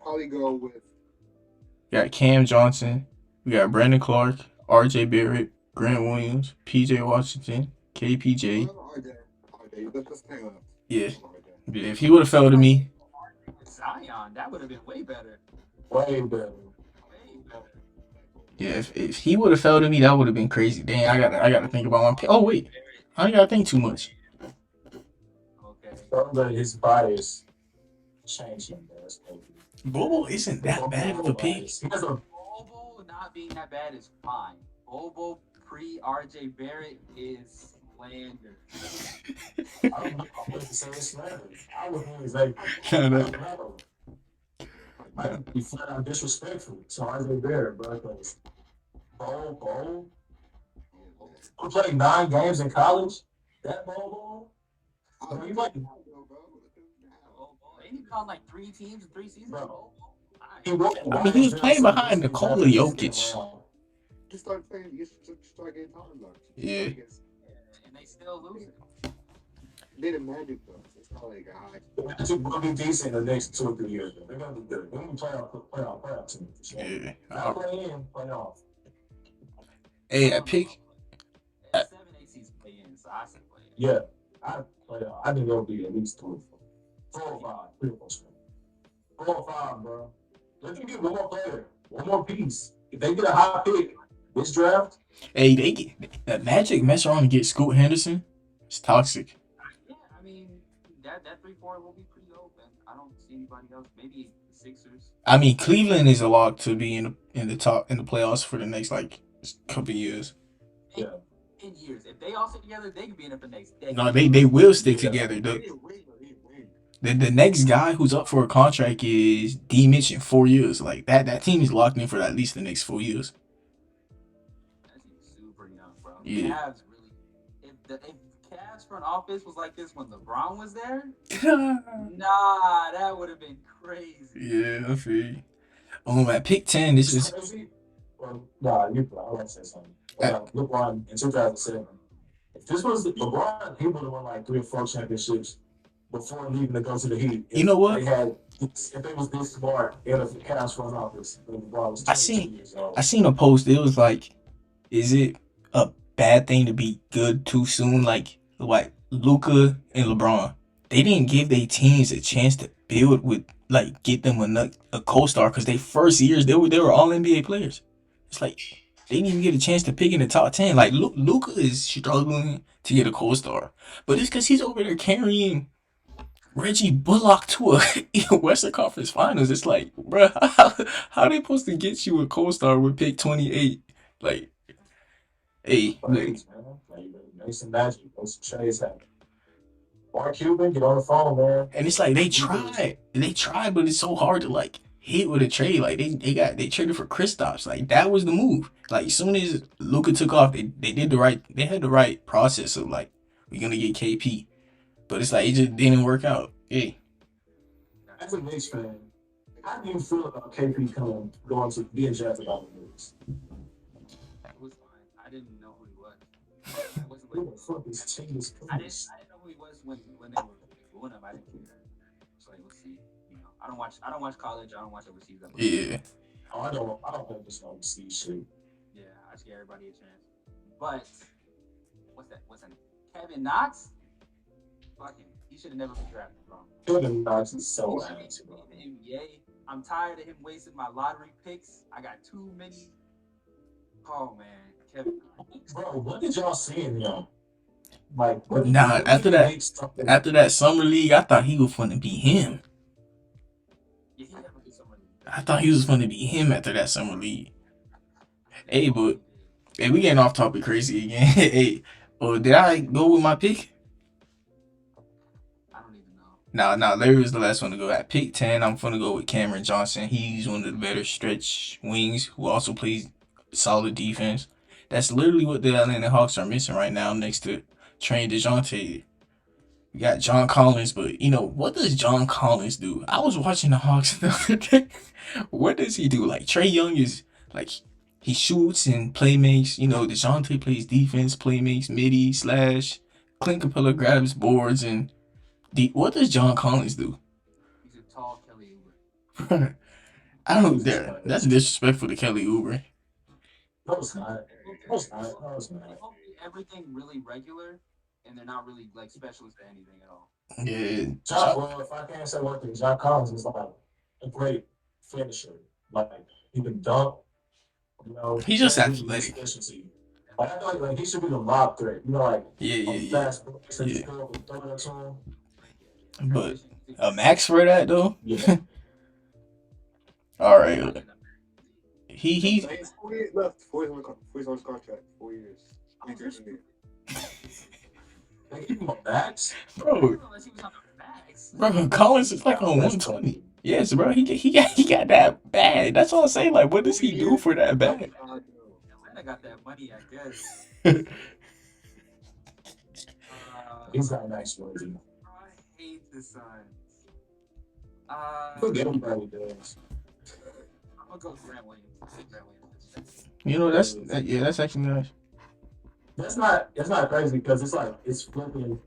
Probably go with Cam Johnson. We got Brandon Clark, R.J. Barrett, Grant Williams, P.J. Washington, KPJ. Let's hang up. Yeah. If he would have fell to me, Zion, that would have been way better. Way better. Way better. yeah, if he would have fell to me, that would have been crazy. Dang, I gotta think about my pick. Oh wait, I ain't gotta think too much. Okay. But his bias changing. Bobo isn't that bad of a pick. He has a Bobo not being that bad is fine. Bobo pre RJ Barrett is slander. I don't know what to say. It's slander. I would say No, no. no. Might be flat out disrespectful to RJ Barrett, bro. Because Bo, who played 9 games in college, That ball, How bro, you you like might, that, bro? Ain't he on like 3 teams in 3 seasons? bro. Alright. He won I mean, he was YNJ playing behind University Nikola Draft in the second Jokic. round. You start playing. You start getting time blocks. Yeah. And they still losing. They the Magic though. It's not like a high. The Magic will be decent in the next 2 or 3 years. Though. They're gonna be good. They're gonna be playoff team for sure. Yeah. Not play in, playoff. Hey, I I don't pick. know. 7 8 seasons play in, so I say play in. Yeah, I playoff. I think there'll be at least 4 or 5, 3 or 4 straight. 4 or 5, bro. Let them get one more player, one more piece. If they get a high pick this draft, Hey, they get that Magic mess around and get Scoot Henderson. It's toxic. Yeah, I mean that 3-4 will be pretty open. I don't see anybody else. Maybe the Sixers. I mean, Cleveland is a lock to be in the top in the playoffs for the next like couple years. yeah. In years, if they all sit together, they could be in it for next decade. No, they will stick Yeah. together. They win. The next guy who's up for a contract is D Mitch in 4 years. Like that team is locked in for at least the next 4 years. That team's super young, bro. Yeah. Cavs really. If Cavs front office was like this when LeBron was there, nah, that would have been crazy. Yeah, I feel you. At pick 10, this It's is crazy. Well, nah, I want to say something. LeBron in 2007. If this was LeBron, he would have won like 3 or 4 championships before leaving to go to the Heat. You know what? If they was this smart in the Cavs front office, then LeBron was 22 years old. I seen a post. It was like, is it a bad thing to be good too soon? Like Luka and LeBron, they didn't give their teams a chance to build with like get them a co-star because they first years they were all NBA players. It's like they didn't even get a chance to pick in the top 10. Like Luka is struggling to get a co-star, but it's because he's over there carrying Reggie Bullock to a Western Conference Finals. It's like, bro, how they supposed to get you a co-star with pick 28? Like, hey, look, Praise, man. Like, Mason Magic, those trades happen. Mark Cuban, get on the phone, man. and it's like they tried, but it's so hard to like hit with a trade. Like they traded for Kristaps. Like that was the move. Like as soon as Luka took off, they had the right process of like we're gonna get KP, but it's like it just didn't work out. Hey, As a Knicks fan, how do you feel about KP going to being drafted by the Knicks? It was fine. I didn't know who he was. I wasn't Who like, the fuck is Chingus I Cooks? didn't know who he was when they were booing him. I didn't care. So like, let's see. You know, I don't watch college. I don't watch overseas. yeah, Oh, I don't think this gonna see shit. Yeah, I just give everybody a chance. But what's that? Kevin Knox? Fuck him. He should have never been drafted, bro. Kevin Knox is so He ass, should bro. be in the NBA. I'm tired of him wasting my lottery picks. I got too many. Oh man, Kevin Knox. Bro, what did y'all see in him? Like, Nah, after that summer league, I thought he was gonna be him. Yeah, he never did something. I thought he was gonna be him after that summer league. Hey, but hey, we getting off topic crazy again. Hey, did I go with my pick? I don't even know. Nah, Larry was the last one to go. At pick 10, I'm gonna go with Cameron Johnson. He's one of the better stretch wings who also plays solid defense. That's literally what the Atlanta Hawks are missing right now next to Trey DeJounte. We got John Collins, but what does John Collins do? I was watching the Hawks the other day. What does he do? Like Trey Young is like he shoots and playmakes. DeJounte plays defense, playmakes, midi slash. Clint Capella grabs boards and what does John Collins do? He's a tall Kelly Oubre. I don't dare. That's disrespectful to Kelly Oubre. No, it's not. No, it's not. No, it's not. Everything really regular, and they're not really like specialists at anything at all. Yeah. Well, if I can't say one thing, John Collins is like a great finisher. Like he can dunk. He's just that's athletic. his specialty. Like I feel like he should be the lob threat. Like Yeah. fast break, so you throw it to him. But a max for that though. Yeah. All right. He He's 4 years left. 4 years on his contract. 4 years. They give him a max. bro. Unless he was on the max. Bro, Collins is like on 120. Yes, bro. He got that bag. That's all I'm saying. Like, what does he do for that bag? Atlanta got that money, I guess. He's got a nice jersey. I hate the Suns. I think everybody does. I'm gonna go Grant Williams. Grant Williams. You know, yeah, that's actually nice. That's not crazy because it's flipping,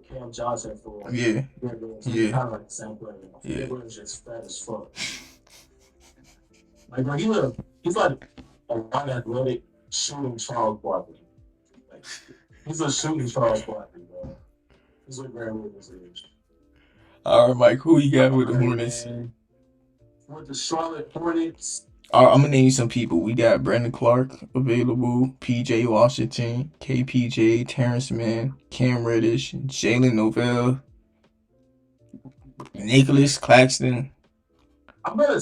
Cam Johnson for Yeah, Grant Williams. It's yeah, kind of like the same player. yeah. Grant Williams just fat as fuck. Like, bro, he's like a one athletic shooting Charles Barkley. Like, he's a shooting Charles Barkley, bro. That's what Grant Williams is. All right, Mike, who you got with the All right, Hornets? man. With the Charlotte Hornets, All right, I'm gonna name you some people. We got Brandon Clark available, PJ Washington, KPJ, Terrence Mann, Cam Reddish, Jalen Novell, Nicholas Claxton. I'm gonna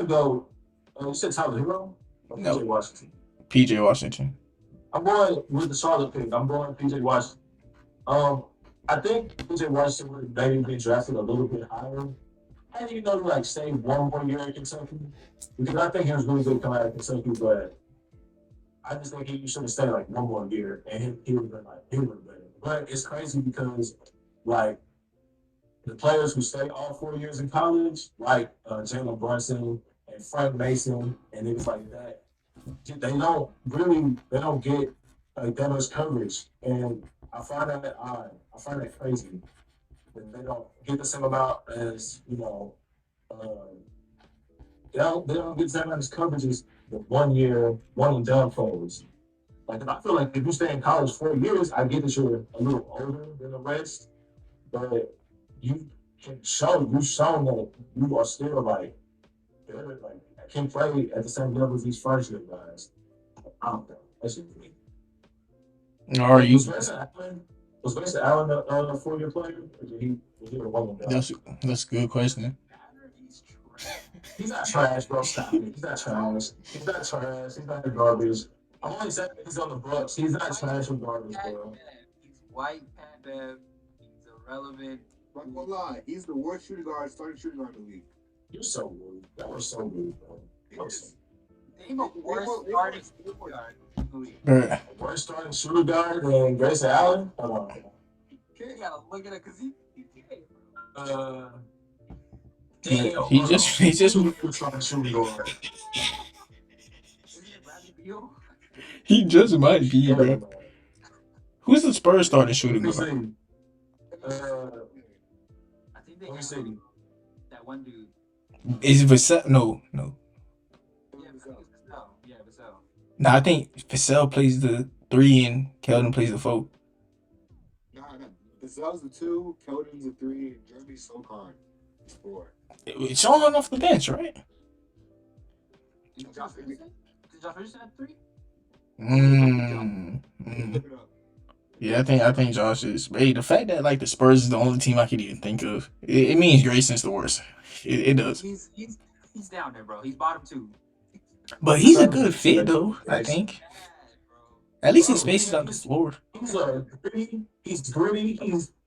go. You said Tyler Hero or No. PJ Washington? PJ Washington. I'm going with the Charlotte pick. I'm going PJ Washington. I think PJ Washington would maybe be drafted a little bit higher. And like stay one more year at Kentucky. Because I think he was really good coming out of Kentucky, but I just think he should have stayed like one more year and he would have been like he would have been better. But it's crazy because like the players who stay all 4 years in college, like Jalen Brunson and Frank Mason and niggas like that, they don't get like that much coverage. And I find that odd. I find that crazy that they don't get the same amount as, they don't get the same amount of coverage as the 1 year, one and done players. Like, I feel like if you stay in college 4 years, I get that you're a little older than the rest, but you've shown that you are still like better, like can play at the same level as these first year guys. I don't know. That's just me. Are you? Was Mason Allen a 4 year player, or was he a one guy? That's a good question. He's not trash, bro. Stop it. He's not trash. He's not trash. He's not garbage. I'm only saying he's on the Bucks. He's not trash or garbage, bro. He's white, Pat Bev. He's irrelevant. I'm not gonna lie, he's the worst starting shooting guard in the league. You're so rude. That was so rude, bro. Name a worse starting shooting guard in the league. Bruh. Worst starting shooter guard than Grayson Allen? Hold on. You gotta look at it because he He just starting shooting guard. Isn't it Bradley Beal? he just might be, bro. Who's the Spurs starting shooting Let me guard? see. I think they Let me have see. that one dude. Is it Vassell? No. Yeah, Vassell. Yeah, Vassell. No, I think Vassell plays the 3 and Keldon plays the 4. Nah. Vassell's the 2, Keldon's the 3, and Jeremy Socon is 4. It's showing off the bench, right? Did Josh Richardson have 3? Look it up. Yeah, I think Josh is. Hey, the fact that like the Spurs is the only team I could even think of, it means Grayson's the worst. It does. He's down there, bro. He's bottom 2. But he's a good fit though. I think. At least his space is on the floor. He's gritty. He's gritty.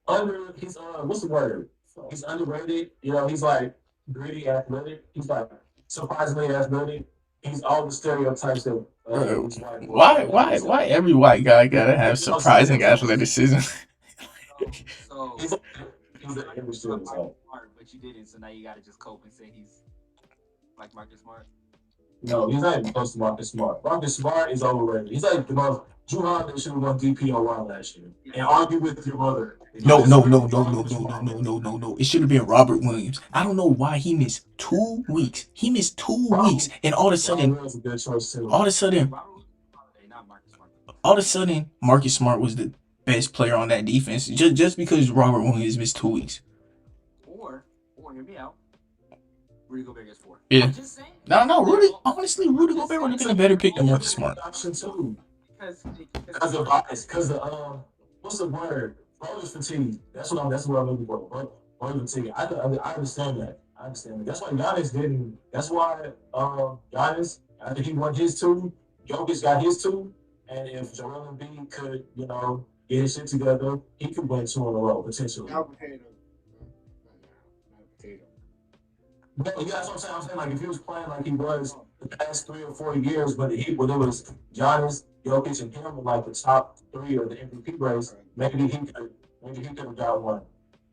What's the word? He's underrated. He's like gritty, athletic. He's like surprisingly athletic. He's all the stereotypes that. Why every white guy gotta have surprising athleticism? So he's an smart, but you didn't. So now you gotta just cope and say he's like Marcus Smart. No, he's not even close to Marcus Smart. Marcus Smart is overrated. He's like the most. Drew Holiday should have won DPOY last year. And argue with your mother. No. It should have been Robert Williams. I don't know why he missed 2 weeks. He missed 2 weeks, and all of a sudden, Marcus Smart was the best player on that defense. Just because Robert Williams missed 2 weeks. Or hear me out. Rudy Gobert gets 4. Yeah. I'm just saying. No. Rudy Gobert would have been a better pick than Marcus Smart. Because of bias. Because of what's the word? Bonus fatigue. That's what I'm looking for. Bonus fatigue. I understand that. That's why Giannis didn't. That's why Giannis, after he won his 2, Jokic got his 2, and if Joel Embiid could, get his shit together, he could win 2 in a row potentially. But yeah, that's what I'm saying. I'm saying like if he was playing like he was the past 3 or 4 years, but when it was Giannis, Jokic, and him in like the top three of the MVP race, maybe he could have got one.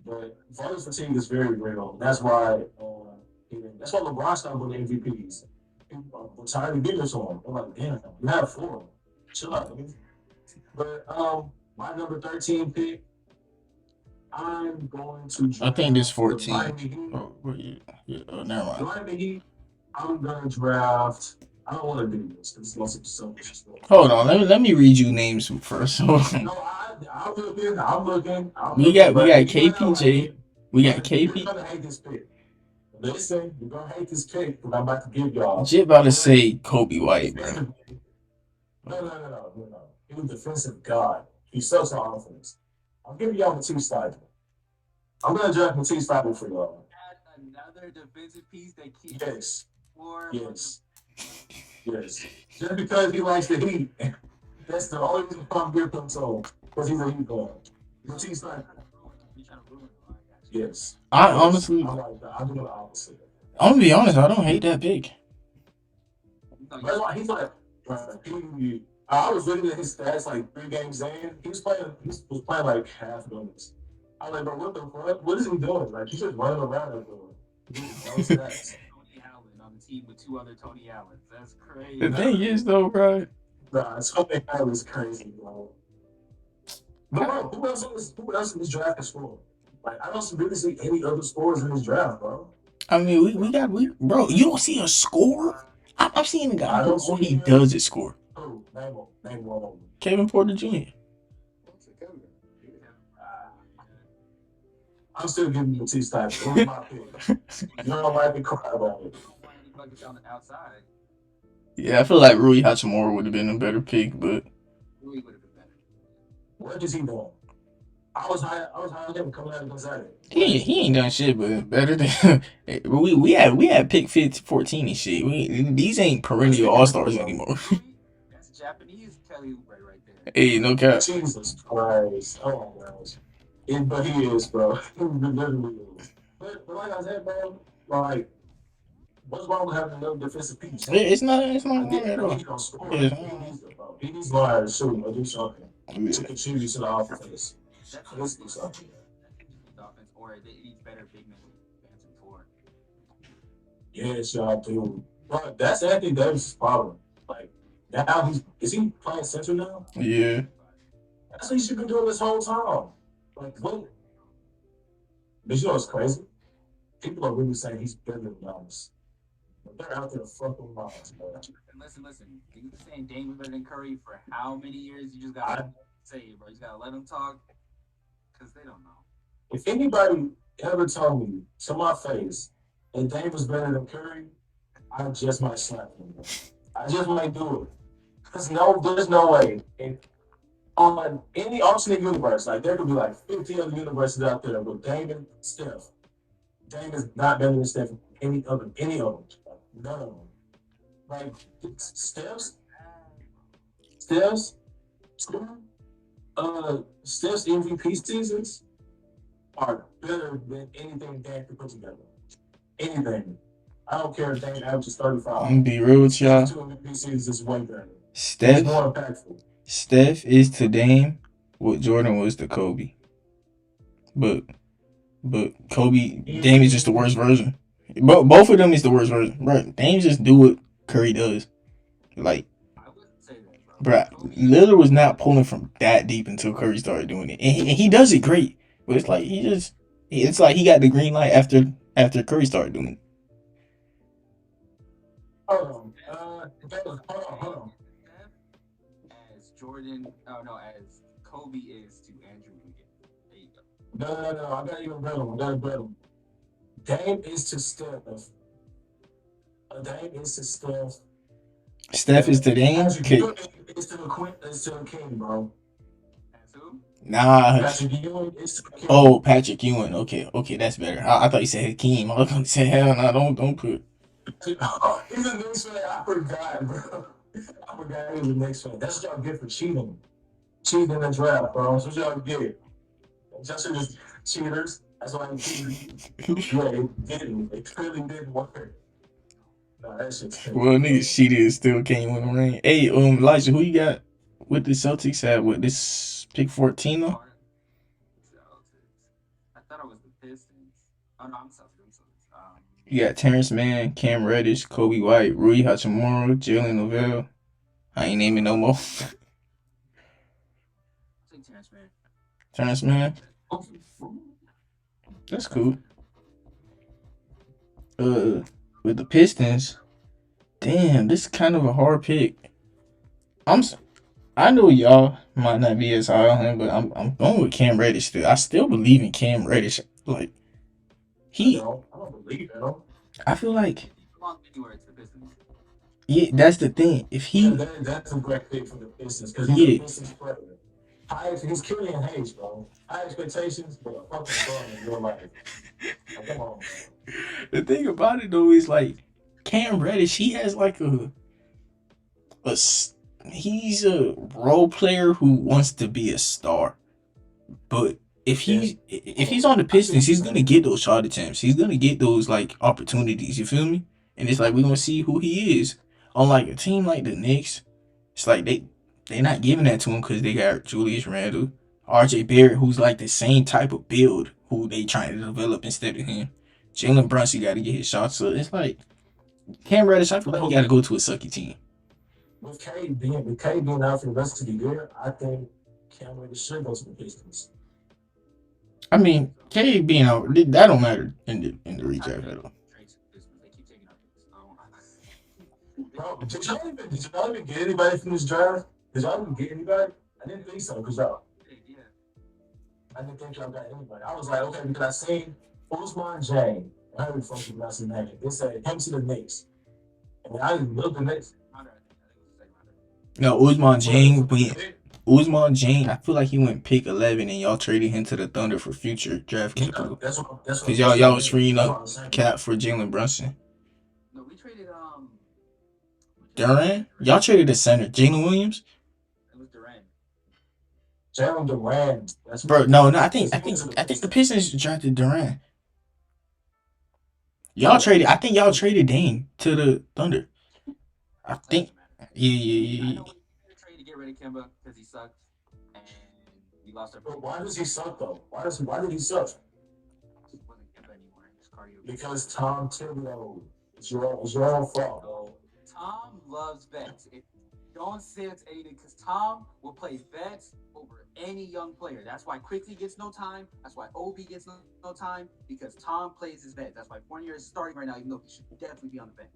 But voting fatigue is very real. That's why LeBron stopped winning MVPs. People were tired of giving it to him. They're like, damn, you have four. Chill out, nigga. But my number 13 pick, I'm going to I think this draft the 14. Miami Heat. Oh, yeah, never The mind. Miami Heat. I'm gonna draft. I don't want to do this because it's lots of selfish. Hold on, let me read you names first. Hold on. No, I'm looking. I'm looking. I'm We looking. got we But got you might not like KPJ. it. We got You're KP. gonna hate this pick. Listen, you're gonna hate this pick because I'm about to give y'all. Jit about to But say Kobe White, bro. defensively, no. He was defensive god. He sucks on offense. I'm giving y'all Matisse Thybulle. I'm gonna draft Matisse Thybulle for y'all. Add another defensive piece that keeps Yes, more. yes, yes. Just because he likes the Heat, that's the only reason I'm giving him so because he's a Heat player. Matisse Thybulle. You trying to ruin it? I got you. Yes. I Yes. honestly, I like that. I do the opposite. I'm gonna be honest. I don't hate that pick. No, That's why he's like, I was looking at his stats like 3 games in. He was playing like half minutes. I was like, bro, what the fuck? What is he doing? Like, he's just running around everywhere. No stats. Tony Allen on the team with two other Tony Allens. That's crazy. The thing is, though, bro. Nah, something that was crazy, bro. But bro, who else in this draft is scoring? Like, I don't really see any other scores in this draft, bro. I mean, bro. You don't see a score. I'm seeing a guy I who don't all see he him. does is score. Who? Name one of them. Kevin Porter Jr. That's a Kevin. I'm still giving you Matisse Thybulle. It was my pick. You don't like me cry about it. Don't want any buckets on the outside. Yeah, I feel like Rui Hachimura would have been a better pick, but Rui would have been better. What is he doing? I was high on him coming out of Gonzaga. he ain't done shit, but better than we had pick 14 and shit. These ain't perennial all stars anymore. Rui, that's Japanese Kelly Oubre right there. Hey, no cap. Jesus Christ. Oh my gosh. But he is, bro. He literally is. But like I said, bro, like, what's wrong with having another defensive piece? It's not I wrong get at that all. he don't score. Yeah. He needs to, bro. He needs to learn how to shoot or do something to contribute to the offense. Let's do something. Offense, or they need better big men answer for. Yes, y'all do. But that's Anthony Davis' problem. Like, now is he playing center now? Yeah. That's what he should be doing this whole time. Like, what? But you know what's crazy? People are really saying he's better than Giannis. But they're out there fucking Giannis, bro. And listen. You saying Dame is better than Curry for how many years? You just gotta say it, bro. You just gotta let them talk, cause they don't know. If anybody ever told me to my face that Dame was better than Curry, I just might slap him. Bro. I just might do it. Cause there's no way. And on any alternate universe, like there could be like 15 other universes out there with Dame and Steph. Dame is not better than Steph any of them. Like, none of them. Like Steph's, Steph's MVP seasons are better than anything Dame could put together. Anything. I don't care if Dame averages 35. I'm gonna be real with y'all. Steph's 2 MVP seasons is way better. It's Steph more impactful. is to Dame what Jordan was to Kobe. But Kobe, Dame is just the worst version. Both of them is the worst version. Right? Dame just do what Curry does. Like, I wouldn't say that, bro. bruh, Lillard was not pulling from that deep until Curry started doing it, and he does it great. But it's like it's like he got the green light after Curry started doing it. Hold on. Hold on. As Jordan, as Kobe is to Andrew Wiggins. There you go. No. I gotta even bet him. Dame is to Steph. Dame is to Steph. Steph is to Dame. Patrick Okay. Ewing is to the King, bro. That's who? Nah. Patrick Ewing is to the King. Oh, Patrick Ewing. Okay, that's better. I thought you said Hakeem. I was gonna say hell no, don't put. He's a Knicks fan. I forgot, bro. I forgot he was a Knicks fan. That's what y'all get for cheating. Cheating in the draft, bro. That's what y'all get. Y'all should just cheaters. That's why it didn't. It clearly didn't work. No, that shit's crazy, Well, niggas bro. cheated and still can't win the ring. Hey, Elijah, who you got with the Celtics at with this pick 14 though? I thought it was the Pistons. Oh no, I'm Celtics. You got Terrence Mann, Cam Reddish, Kobe White, Rui Hachimura, Jalen Novell. I ain't naming no more. Say Terrence Mann. Terrence Mann, that's cool. With the Pistons, damn, this is kind of a hard pick. I'm s- I know y'all might not be as high on him, but I'm going with Cam Reddish still. I still believe in Cam Reddish. Like he, I don't believe in him. I feel like He belongs anywhere to the Pistons. yeah, that's the thing. If Yeah, he, that's a great pick for the Pistons because he's a yeah, Pistons player. He's Killian Hayes, bro. High expectations, but a fucking bum in real life. Like, come on, bro. the thing about it though is like Cam Reddish, he has like he's a role player who wants to be a star. But if he's on the Pistons, he's gonna get those shot attempts. He's gonna get those like opportunities. You feel me? And it's like we're gonna see who he is. Unlike a team like the Knicks, it's like they're not giving that to him because they got Julius Randle, R.J. Barrett, who's like the same type of build who they trying to develop instead of him. Jalen Brunson got to get his shots. So it's like Cam Reddish. I feel like he got to go to a sucky team. With K being out for the rest of the year, I think Cam Reddish should go to the Pistons. I mean, K being out, that don't matter in the redraft at all. Trade to the Pistons. They keep taking our picks. Bro, did y'all even get anybody from this draft? Did y'all even get anybody? I didn't think so, because Yeah. I didn't think y'all got anybody. I was like, okay, because I seen Usman Jane. I heard fucking pronounce his name. They said him to the Knicks. And I looked at the Knicks. Rounder, I think it was the second rounder. No, Usman Jane, I feel like he went pick 11 and y'all traded him to the Thunder for future draft capital. That's what Because y'all was freeing up cap for Jalen Brunson. No, we traded Durant? Y'all traded the center. Jalen Williams? It was Durant. Jalen Durant. Bro, no, I think the Pistons drafted Durant. I think y'all traded Dame to the Thunder. I think yeah. I know we traded to get rid of Kemba because he sucked, and we lost our. But why does he suck though? Why did he suck? It wasn't Kemba anymore. It's cardio. Because Tom Thibodeau. It's your own fault, bro. Tom loves vets. Don't say it's anything because Tom will play vets over any young player. That's why Quickly gets no time. That's why Obi gets no time because Tom plays his vets. That's why Fournier is starting right now, even though he should definitely be on the bench.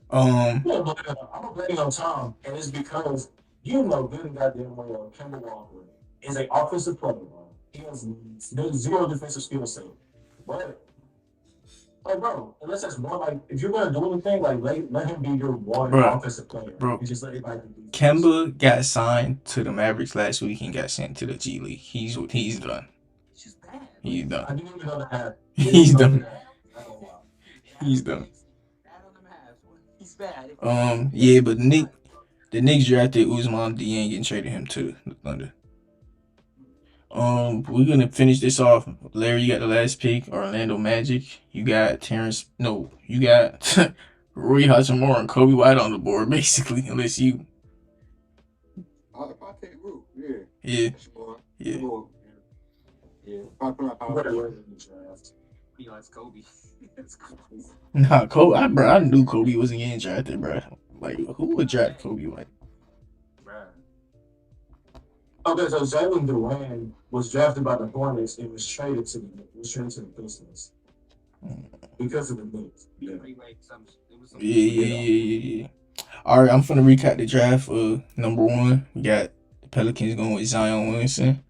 I'm blaming on Tom, and it's because you know good and goddamn well Kemba Walker is an offensive player, bro. He has zero defensive skill set. But like, bro, unless that's one, like, if you're gonna do anything, like, let him be your one offensive player. Bro, you just let everybody do defense. Kemba got signed to the Mavericks last week and got sent to the G League. He's done. He's just bad. He's done. I didn't even know that. He's done. He's done. He's bad. Yeah, but the Knicks drafted Usman Dieng and traded him to the Thunder. We're gonna finish this off. Larry, you got the last pick. Orlando Magic. You got you got Rui Hachimura and Kobe White on the board, basically. Unless you. If I take Rue, yeah. Yeah. Yeah. Yeah. If I put He likes Kobe. That's cool. Nah, Kobe. I knew Kobe wasn't getting drafted, bro. Like, who would draft Kobe White? Okay, so Jalen Durant was drafted by the Hornets and was traded to the Pistons because of the Knicks. Yeah. All right, I'm finna recap the draft. Number 1, we got the Pelicans going with Zion Williamson.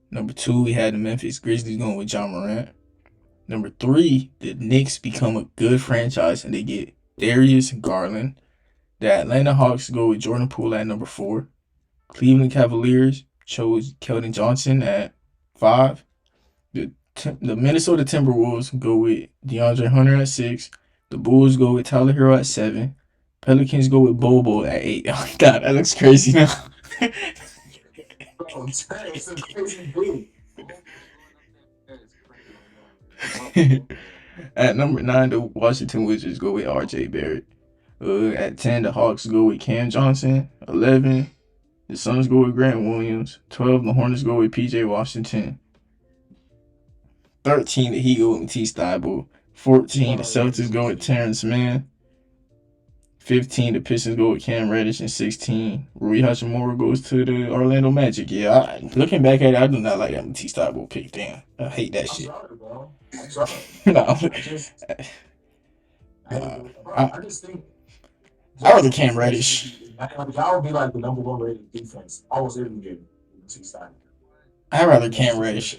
Number 2, we had the Memphis Grizzlies going with John Morant. Number 3, the Knicks become a good franchise and they get Darius Garland. The Atlanta Hawks go with Jordan Poole at number 4. Cleveland Cavaliers chose Keldon Johnson at 5. The Minnesota Timberwolves go with DeAndre Hunter at 6. The Bulls go with Tyler Hero at 7. Pelicans go with Bobo at 8. Oh my god, that looks crazy now. Bro, it's a crazy dude. At number 9, the Washington Wizards go with R.J. Barrett. At 10, the Hawks go with Cam Johnson. 11, the Suns go with Grant Williams. 12, the Hornets go with P.J. Washington. 13, the Heat go with Matisse Thybulle. 14, the Celtics go with Terrence Mann. 15, the Pistons go with Cam Reddish. And 16, Rui Hachimura goes to the Orlando Magic. Yeah, looking back at it, I do not like that Matisse Thybulle pick. Damn, I hate that shit. Sorry, bro. I'm sorry. No, I just think I rather Cam Reddish. Y'all would be like the number one rated defense almost every game. I rather Cam Reddish.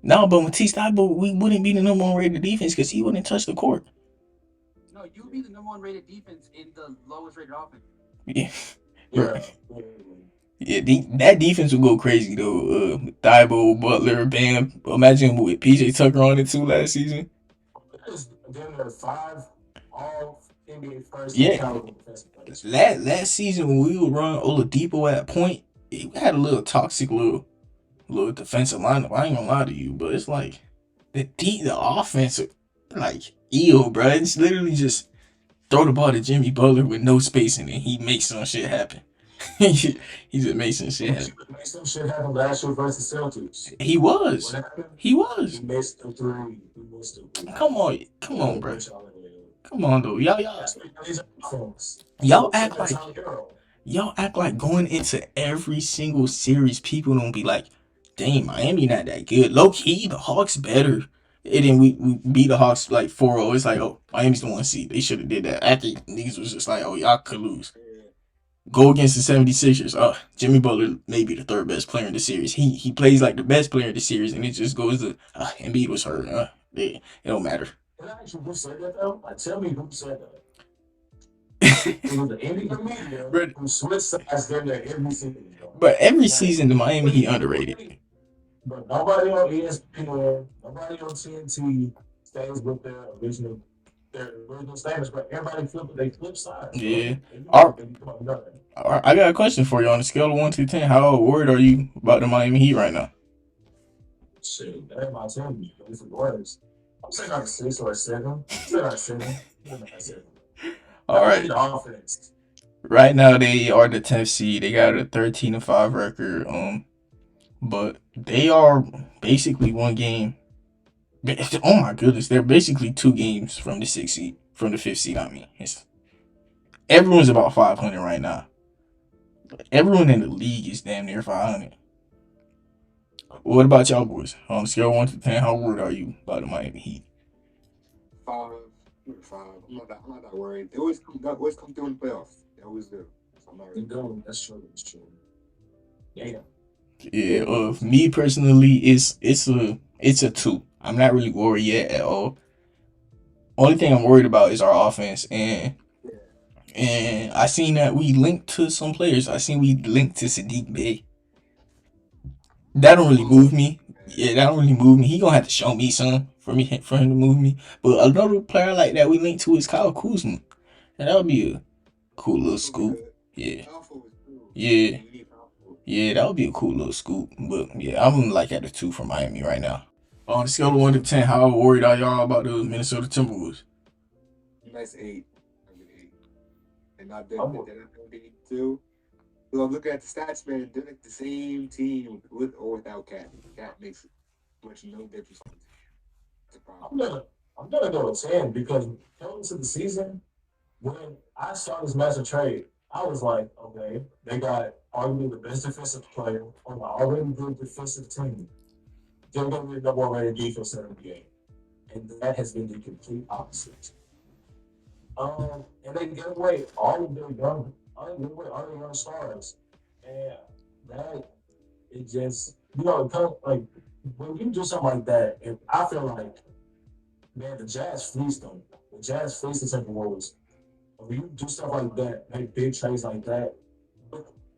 No, but Matisse Thybulle, we wouldn't be the number one rated defense because he wouldn't touch the court. No, you would be the number one rated defense in the lowest rated offense. Yeah. Yeah. Yeah, that defense would go crazy though. Thybulle, Butler, Bam. Imagine with PJ Tucker on it too last season. Then there are 5 all NBA first. Yeah. Last season when we would run Oladipo at point, we had a little toxic little defensive lineup. I ain't gonna lie to you, but it's like the offense, like bro. It's literally just throw the ball to Jimmy Butler with no spacing and he makes some shit happen. He just makes some shit happen. He made some shit happen last year versus Celtics. He was. He was. He missed a 3. Come on, bro. Come on, though. Y'all act like going into every single series, people don't be like, dang, Miami not that good. Low key, the Hawks better. And then we beat the Hawks like 4-0. It's like, oh, Miami's the 1 seed. They should have did that. After niggas was just like, oh, y'all could lose. Go against the 76ers. Jimmy Butler may be the 3rd best player in the series. He plays like the best player in the series, and it just goes to Embiid was hurt. It don't matter. Can I actually who said that though? Like, tell me who said that. It was the NBA media who switched sides during their every season. But every season, the Miami Heat underrated. But nobody on ESPN, nobody on TNT stays with their original statements. But everybody flip sides. Yeah. I got a question for you. On a scale of 1 to 10, how worried are you about the Miami Heat right now? Shit, that ain't my team. It's the worst. I'm saying like a 6 or a 7. I'm saying like a 7. All right. Right now they are the 10th seed. They got a 13-5 record. But they are basically 1 game. Oh my goodness, they're basically 2 games from the 6th seed, from the 5th seed. I mean, everyone's about 500 right now. Everyone in the league is damn near 500. What about y'all boys? On a scale of 1 to 10, how worried are you about the Miami Heat? 5. I'm not that worried. They always come through in the playoffs. They always do. So I'm not really. That's true. Yeah. Yeah. Me personally, it's a 2. I'm not really worried yet at all. Only thing I'm worried about is our offense, and I seen that we linked to some players. I seen we linked to Sadiq Bey. That don't really move me. Yeah, that don't really move me. He gonna have to show me something for him to move me. But another player like that we linked to is Kyle Kuzma, and that would be a cool little scoop. Yeah. Yeah, that would be a cool little scoop. But yeah, I'm like at a 2 for Miami right now. On a scale of 1 to 10, how worried are y'all about the Minnesota Timberwolves? Nice 8. And not that they need to. So I'm looking at the stats, man. They're like the same team with or without Cat. Cat makes much no difference. I'm gonna go with 10 because going into the season, when I saw this massive trade, I was like, okay, they got arguably the best defensive player on an already good defensive team. They're going to be the number 1 rated defense in the NBA. And that has been the complete opposite. And they gave away all of their young stars. And that, it just, it comes like, when you do something like that, I feel like, man, the Jazz fleeced them. The Jazz fleeced the Timberwolves. When you do stuff like that, make big trades like that,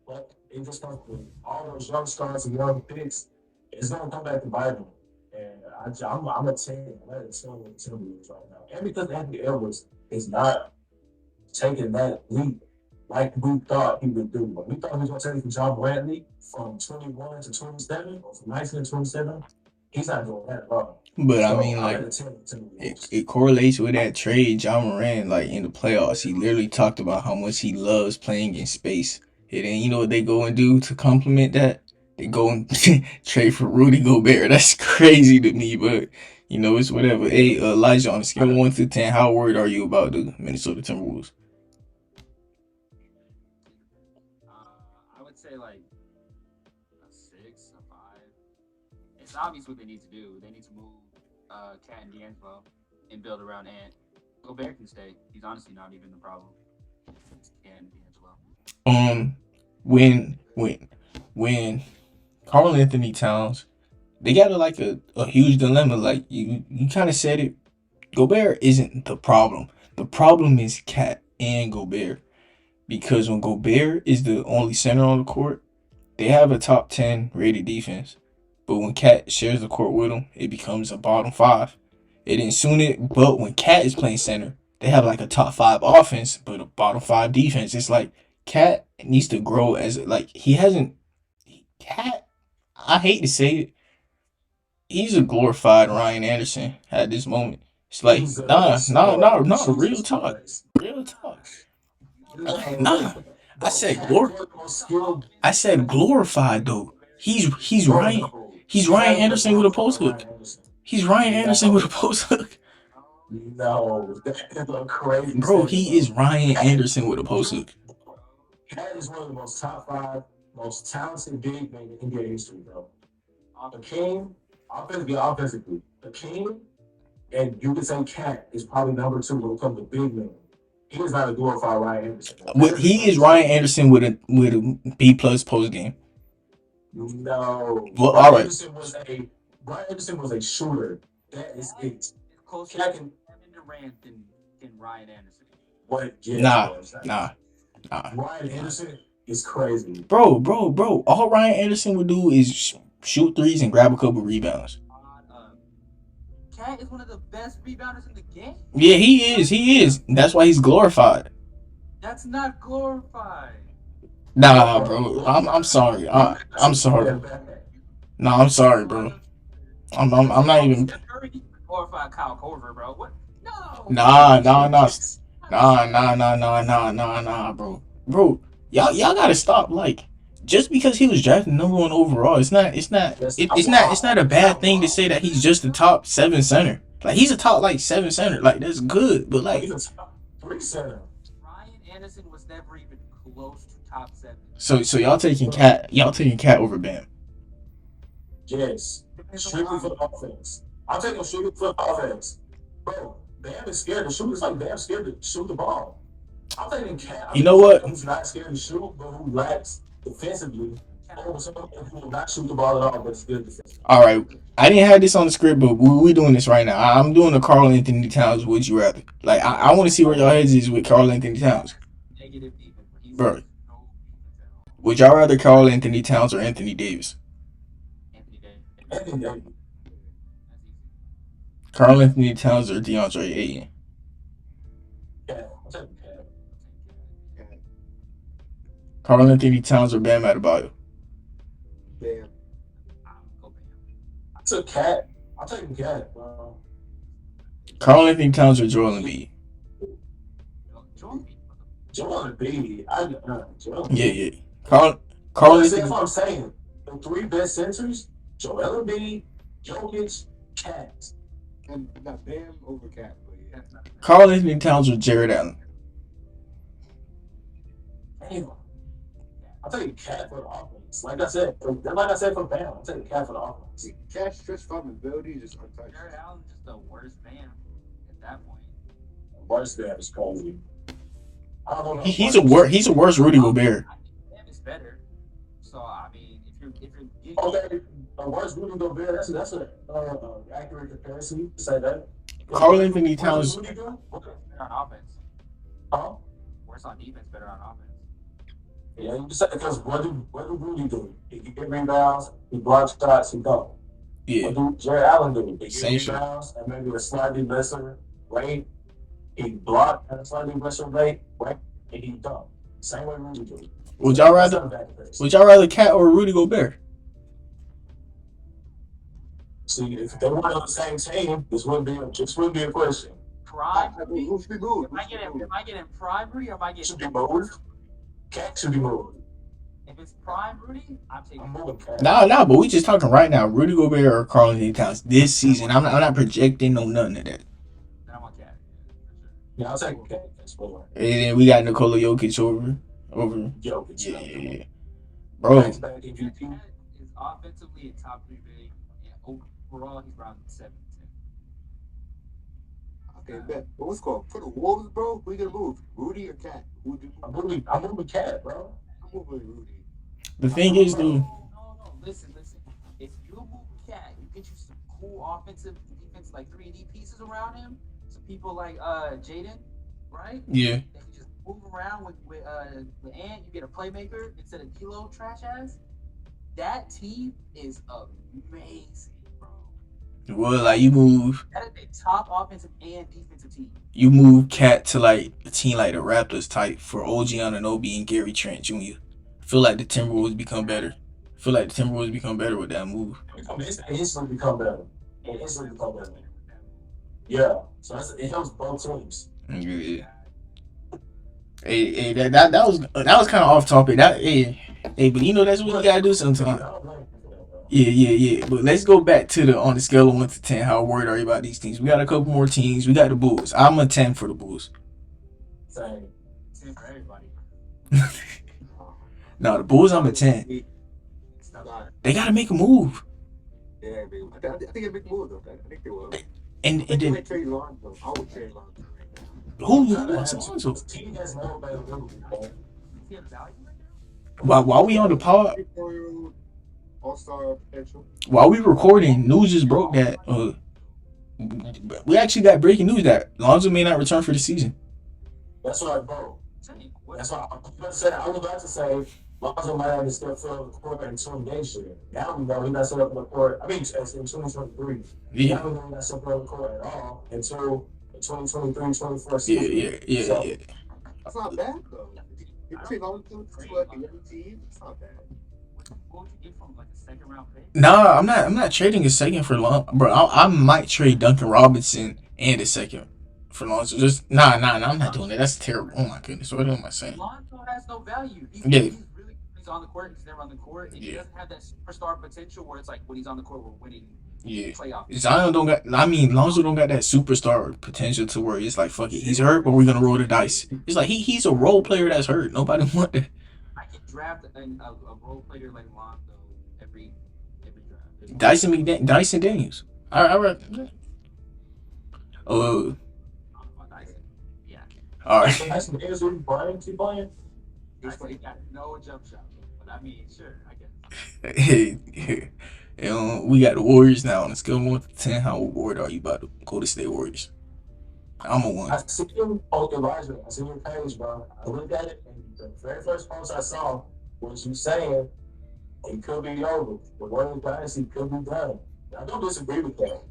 like it just comes with all those young stars and young picks, it's gonna come back to bite them. And I'm a 10. I'm at a 10 with the Timberwolves right now. And because Anthony Edwards is not taking that leap like we thought he would do. But we thought he was gonna take it from John Bradley from 21 to 27, or from 19 to 27. He's not doing that at all. But I So mean, I'm like, at the Timberwolves. it correlates with that trade. John Moran, like in the playoffs, he literally talked about how much he loves playing in space. And then you know what they go and do to complement that? They go and trade for Rudy Gobert. That's crazy to me, but you know it's whatever. Hey, Elijah, on a scale of 1 to 10, how worried are you about the Minnesota Timberwolves? I would say like a 6, a 5. It's obvious what they need to do. They need to move Cat and D'Angelo and build around Ant. Gobert can stay. He's honestly not even the problem. It's Cat and D'Angelo. Um, when Karl Anthony Towns, they got a huge dilemma. Like you kind of said it. Gobert isn't the problem. The problem is Cat and Gobert. Because when Gobert is the only center on the court, they have a top 10 rated defense. But when Cat shares the court with them, it becomes a bottom 5. It didn't soon it, but when Cat is playing center, they have like a top 5 offense, but a bottom 5 defense. It's like Cat needs to grow as like he hasn't. Cat, I hate to say it, he's a glorified Ryan Anderson at this moment. It's like He's real talk, real talk. Nah, I said I said glorified though. He's Ryan. He's Ryan Anderson with a post hook. He's Ryan Anderson with a post hook. No, that's a crazy. Bro, he is Ryan Anderson with a post hook. Cat is one of the most top 5 most talented big men in NBA history, bro. The king, offensively, the king, and you could say Cat is probably number 2 when it comes to big men. He is not a glorified Ryan Anderson. He is Ryan Anderson with a B plus post game. No. Well, all right. Ryan Anderson was a shooter. That is it. It's closer to Kevin Durant than Ryan Anderson. What? Nah. Ryan Anderson is crazy. Bro. All Ryan Anderson would do is shoot threes and grab a couple rebounds. Cat is one of the best rebounders in the game. Yeah, he is. That's why he's glorified. That's not glorified. Nah, bro. I'm sorry. I'm sorry. Nah, I'm sorry, bro. I'm not even. Glorified Kyle Korver, bro. What? No. Nah, bro. Bro, y'all gotta stop. Like, just because he was drafted number 1 overall, it's not a bad thing to say that he's just a top 7 center. Like, he's a top like 7 center. Like, that's good. But like, he's a top 3 center. Ryan Anderson was never even close to top 7. So y'all taking Cat over Bam. Yes. Strictly for the offense. I'm taking strictly for the offense. Bro, Bam is scared to shoot. It's like Bam's scared to shoot the ball. I'm taking Cat. You know what? Who's not scared to shoot, but who lacks defensively over someone who will not shoot the ball at all, but is good defensively. All right. I didn't have this on the script, but we're doing this right now. I'm doing a Karl Anthony Towns would you rather. Like, I want to see where y'all heads is with Karl Anthony Towns. Negative defense. Bro. Would y'all rather Karl Anthony Towns or Anthony Davis? Anthony Davis. Karl Anthony Towns or DeAndre Ayton? Yeah, I'm taking Cat. Karl Anthony Towns or Bam Adebayo? Bam. I took Cat. I'm taking Cat, bro. Karl Anthony Towns or Joel Embiid? Joel Embiid. Joel Embiid. Yeah. Karl That's Anthony. what I'm saying. The 3 best centers: Joel Embiid, Jokic, Cat. And not Bam over Cat, but yeah. Karl Anthony Towns or Jared Allen? Damn. I'm taking Cat for the offense. Like I said for Bam, I'm taking Cat for the offense. Cat's stretch five ability is just untouched. Jared Allen's just the worst man at that point. Worst Bam is crazy. I don't know. He's a worse Rudy Gobert. I think Bam is better. So I mean, if you're getting Okay, worst Rudy Gobert. That's an accurate comparison to say that. Karl Anthony Towns. better on offense, Huh? worse on defense, better on offense. Yeah, you just say because what do Rudy do? He can get rebounds, he blocks shots, he don't. Yeah. What do Jared Allen do? He Same get shit. rebounds and maybe a slightly lesser rate. He blocked at a slightly lesser rate, right? And he don't. Same way Rudy do. Would y'all rather Cat or Rudy Gobert? See, if they weren't on the same team, this wouldn't be a question. Prime Rudy? Who should be moved? Am I getting prime Rudy or am I Should getting be moved. Cat should be moved. If it's prime Rudy, I'm taking I'm moving Cat. Nah, but we just talking right now. Rudy Gobert or Karl Anthony Towns this season. I'm not projecting no nothing of that. then I want Cat. For sure. Yeah, I'll take Cat. That's what. And then we got Nikola Jokic over. Jokic. Yeah, bro. Back MVP. Cat is offensively a top 3 big, and overall he's around 7 Okay, bet. But what's called for the Wolves, bro? Who you gonna move? Rudy or Cat? Who would you move? I'm moving Cat, bro. I'm moving Rudy. The thing is, dude. No. Listen. If you move Cat, you get you some cool offensive defense, like 3D pieces around him. Some people like Jaden, right? Yeah. They can just move around with Ant. You get a playmaker instead of D'Lo trash ass. That team is amazing, bro. Well, like you move That is a top offensive and defensive team. Cat to like a team like the Raptors type for OG Anunoby and Gary Trent Jr. I feel like the Timberwolves become better. With that move. It's instantly become better. Yeah. So it helps both teams. Yeah. Hey, that was kind of off topic. But you know that's what you gotta do sometimes. Yeah. But let's go back to on the scale of 1 to 10. How worried are you about these teams? We got a couple more teams. We got the Bulls. I'm a 10 for the Bulls. Same. 10 for everybody. No, the Bulls. I'm a 10. They gotta make a move. Yeah, baby. I think they make a move though. I think they will. And I then would trade Lonzo. I would trade Lonzo right now. who wants Lonzo? Team has no availability, bro. He has value right now? While we on the pod, All-star potential. while we recording, news just broke that we actually got breaking news that Lonzo may not return for the season. That's what, bro. That's what I was about to say. Lonzo might have to step foot on the court in 2 games year. Now we know he's not set up on the court. I mean, in 2023. Yeah. Now we know he's not set up on the court at all until the 2023-24 season. Yeah. That's not bad though. If you trade Lonzo to like a young team, it's not bad. What would you get from like a second round pick? Nah, I'm not trading a second for Lonzo, bro. I might trade Duncan Robinson and a second for Lonzo. Just nah. I'm not doing that. That's terrible. Oh my goodness, what am I saying? Lonzo has no value. He's really he's on the court. He's never on the court, and he doesn't have that superstar potential where it's like when he's on the court, we're winning. Playoff. Lonzo don't got that superstar potential to where it's like, fuck it, he's hurt, but we're gonna roll the dice. It's like he's a role player that's hurt. Nobody want that. I can draft a role player like Lonzo every draft. Dyson Daniels. All right. Yeah. All right. Dyson Daniels will be playing. Keep playing. He got no jump shot, but I mean, sure, I guess. Hey, we got the Warriors now on a scale of 1 to 10. How worried are you about the Golden State Warriors? I'm a 1. I see him on Elijah. I see your page, bro. I looked at it, and the very first post I saw was you saying it could be over. The Warriors dynasty could be done. I don't disagree with that.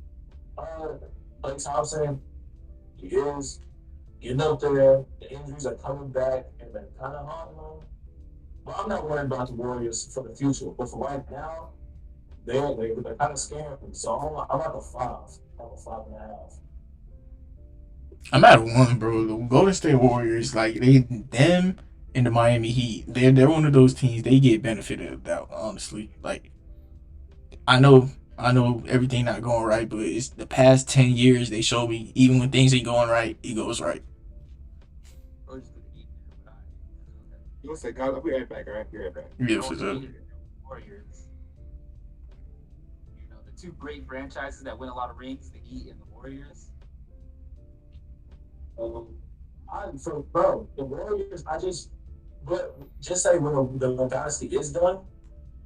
Klay Thompson, he is getting up there. The injuries are coming back, and they're kind of hard on him. But I'm not worried about the Warriors for the future. But for right now, they're kind of scaring me. So I'm at a 5. I'm a 5.5. I'm at a 1, bro. The Golden State Warriors, like them and the Miami Heat, they're one of those teams. They get benefit of the doubt, honestly. Like, I know everything not going right, but it's the past 10 years they show me even when things ain't going right, it goes right. You gonna say, God, I'll be right back, all right? Be right back. Yeah, for sure. Warriors. You know, the 2 great franchises that win a lot of rings, the Heat and the Warriors. The Warriors, just say when the dynasty is done,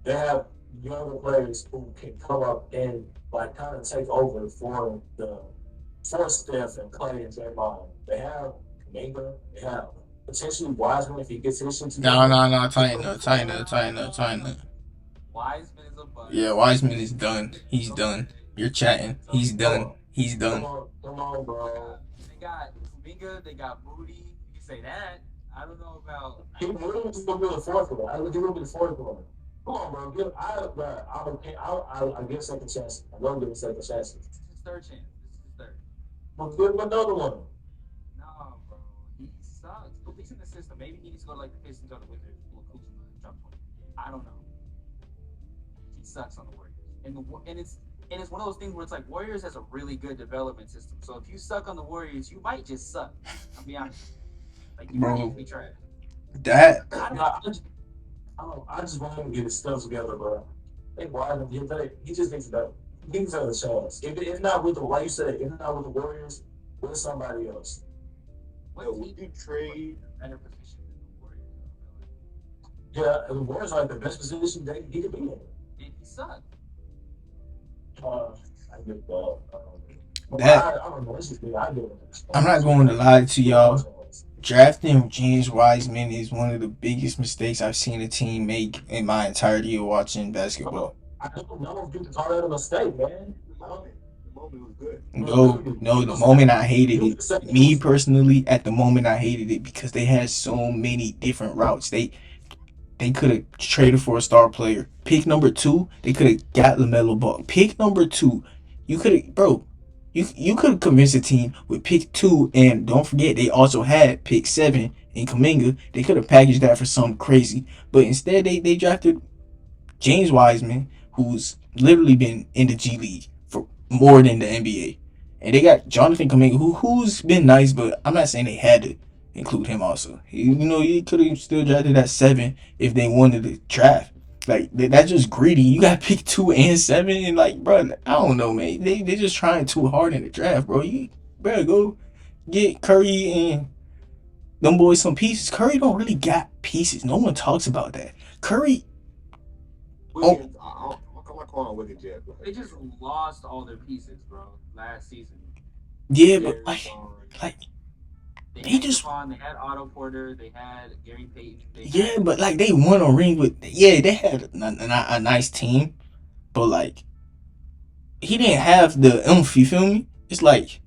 they have younger players who can come up and like kind of take over for Steph and Clay and Draymond. They have Kuminga. They have potentially Wiseman if he gets his shit together. No, tighten up. Wiseman is a bust. Yeah, Wiseman is done. He's done. You're chatting. He's done. Come on, bro. They got Kuminga. They got Moody. You can say that. I don't know about. He was going to be the fourth one. I think he will be the fourth one. Come on, bro. I give second chance. I love giving second chances. This is his third chance. This is his third. But give him another one. No, bro. He sucks. At least in the system. Maybe he needs to go to like the Pistons or the Wizards. Kuzma drop 20. I don't know. He sucks on the Warriors. And it's one of those things where it's like Warriors has a really good development system. So if you suck on the Warriors, you might just suck. I'll be honest. Like you might Bro. just be trash. That I don't Nah, I just want him to get his stuff together, bro. They wild him. He just needs to. He needs another chance. If not with the, like you said, if not with the Warriors, with somebody else. Yo, would you trade? better position than the Warriors. Yeah, and the Warriors are like the best position he could be in. And he sucked. I get that. That I don't know. It's just me. I get it. I'm not going to lie to y'all. Drafting James Wiseman is one of the biggest mistakes I've seen a team make in my entirety of watching basketball. I don't know if you can call that a mistake, man. The moment was good. No, the moment I hated it. Me personally, at the moment I hated it because they had so many different routes. They could have traded for a star player. Pick number 2, they could have got LaMelo Ball. Pick number 2, you could have, bro. You could have convinced a team with pick 2, and don't forget they also had pick 7 in Kuminga. They could have packaged that for something crazy, but instead they drafted James Wiseman, who's literally been in the G League for more than the NBA, and they got Jonathan Kuminga, who's been nice, but I'm not saying they had to include him also. You could have still drafted at 7 if they wanted to draft. Like that's just greedy. You got pick 2 and 7, and like, bro, I don't know, man. They just trying too hard in the draft, bro. You better go get Curry and them boys some pieces. Curry don't really got pieces. No one talks about that. Curry. Wiggins, I'm not calling Wiggins yet. They just lost all their pieces, bro, last season. Yeah, but like They He had just- Javon, they had Otto Porter, they had Gary Payton. yeah, but like they won a ring with. Yeah, they had a nice team, but like he didn't have the oomph. You feel me? It's like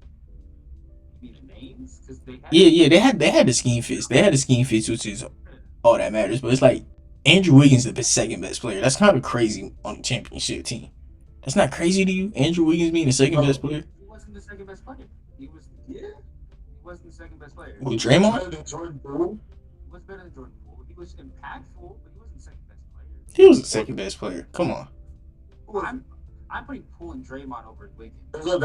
You mean the names? Because they had. yeah, they had the scheme fits. They had the scheme fits, which is all that matters. But it's like Andrew Wiggins is the second best player. That's kind of crazy on the championship team. That's not crazy to you, Andrew Wiggins being the second best player. He wasn't the second best player. He was. Yeah. He wasn't the second best player. With Draymond, Better than Jordan Poole. He was better than Jordan Poole. He was impactful, but he wasn't the second best player. he was the second best player. Come on. I'm putting Poole and Draymond over Wiggins. That's No, what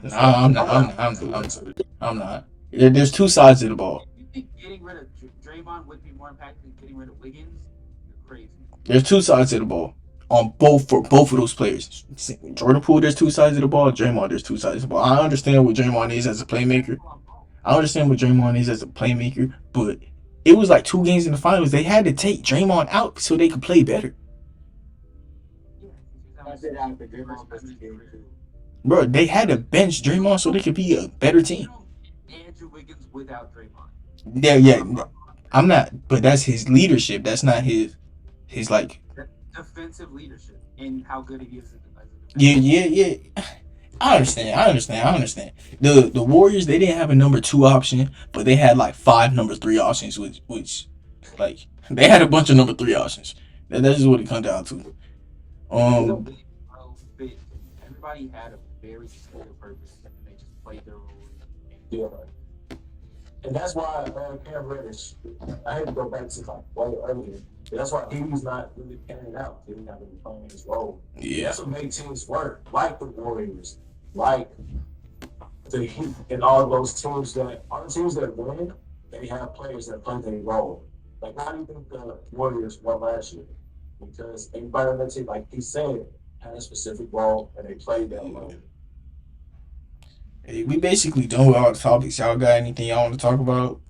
I'm saying. I'm not. There's two sides to the ball. You think getting rid of Draymond would be more impactful than getting rid of Wiggins? You're crazy. There's two sides to the ball on both of those players. Jordan Poole, there's two sides of the ball. Draymond, there's two sides of the ball. I understand what Draymond is as a playmaker. But it was like 2 games in the finals. They had to take Draymond out so they could play better. I said after Draymond missed the game too. Bro, they had to bench Draymond so they could be a better team. Andrew Wiggins without Draymond. Yeah. I'm not, but that's his leadership. That's not his like. Defensive leadership and how good he is as a Yeah. I understand. The Warriors, they didn't have a number 2 option, but they had like 5 number 3 options, which like they had a bunch of number 3 options. That's just what it comes down to. Everybody had a very clear purpose, and they just played their role. Yeah. And that's why Cam Reddish, I had to go back to like way earlier. That's why he was not really panning out. He was not really playing his role. Yeah. That's what made teams work, like the Warriors, like the Heat, and all those teams that win, they have players that play their role. Like, how do you think the Warriors won last year? Because everybody on that team, like he said, had a specific role and they played that role. Hey, we basically done with all the topics. Y'all got anything y'all want to talk about?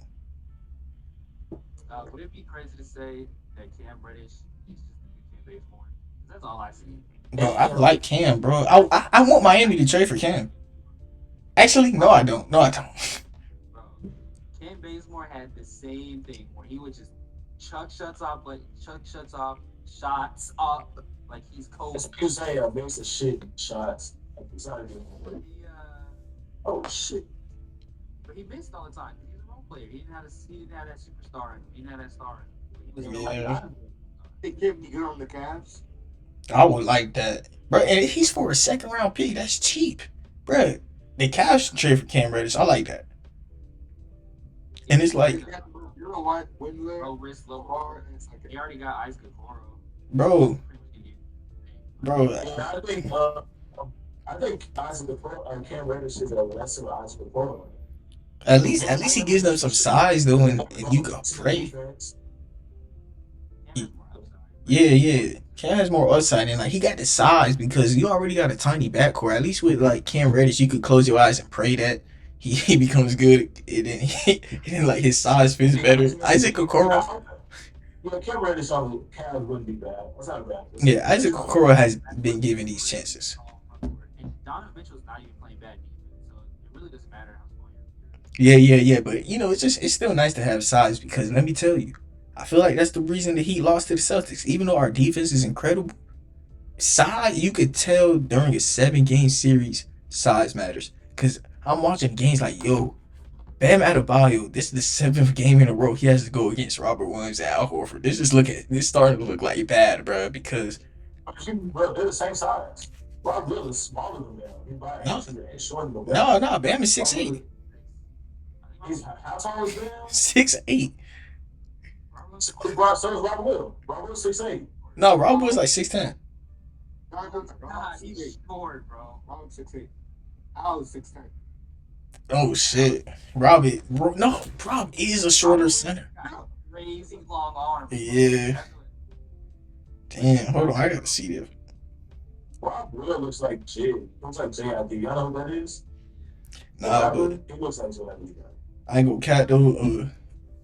Would it be crazy to say that Cam Reddish is just the new Cam Bazemore? That's all I see. Bro, I like Cam, bro. I want Miami to trade for Cam. Actually, no, I don't. Bro, Cam Bazemore had the same thing where he would just chuck shots up like he's cold. It's because they makes a shit shots. Like, it's not even work. Oh shit! But he missed all the time. He was a role player. He didn't have that superstar in him. He didn't have that star in him. He was Yeah. think he'd be good on the Cavs. I would like that, bro. And he's for a second round pick. That's cheap, bro. The Cavs should trade for Cam Reddish. I like that. And it's like, You know what? Windler, Low risk, low Lamar, reward. and it's like He already got Isaac Okoro. bro, bro. Yeah, I think Isaac Cam Reddish is a lesser Isaac Okoro. At least he gives them some size though, and you can pray. Yeah. Cam has more upside, and like he got the size because you already got a tiny backcourt. At least with like Cam Reddish, you could close your eyes and pray that he becomes good, and then like his size fits better. Isaac Okoro. Yeah, Cam Reddish on the Cavs wouldn't be bad. That's not bad. Yeah, Isaac Okoro has been given these chances. And Donovan Mitchell's not even playing bad defense, so it really doesn't matter how small you are. Yeah. But you know, it's still nice to have size because let me tell you, I feel like that's the reason the Heat lost to the Celtics. Even though our defense is incredible, size you could tell during a 7-game series, size matters. Cause I'm watching games like, yo, Bam Adebayo, this is the 7th game in a row he has to go against Robert Williams and Al Horford. This starting to look like bad, bro. Because Bro, they're the same size. Rob Will is smaller than them. He by and shorter than them. no, Bam is 6'8". He's how tall is Bam? 6'8". So is Robert Will. Robert Will 6'8". No, Rob was like 6'10". Nah, he's short, bro. Rob 6'8". Al is 6'10". Oh shit, Rob is a shorter center. Crazy long arms. Yeah. Damn, hold on, I gotta see this. Rob Will looks like J. Looks like JID. Y'all know who that is? Nah, but he looks like JID. I ain't gonna cat though.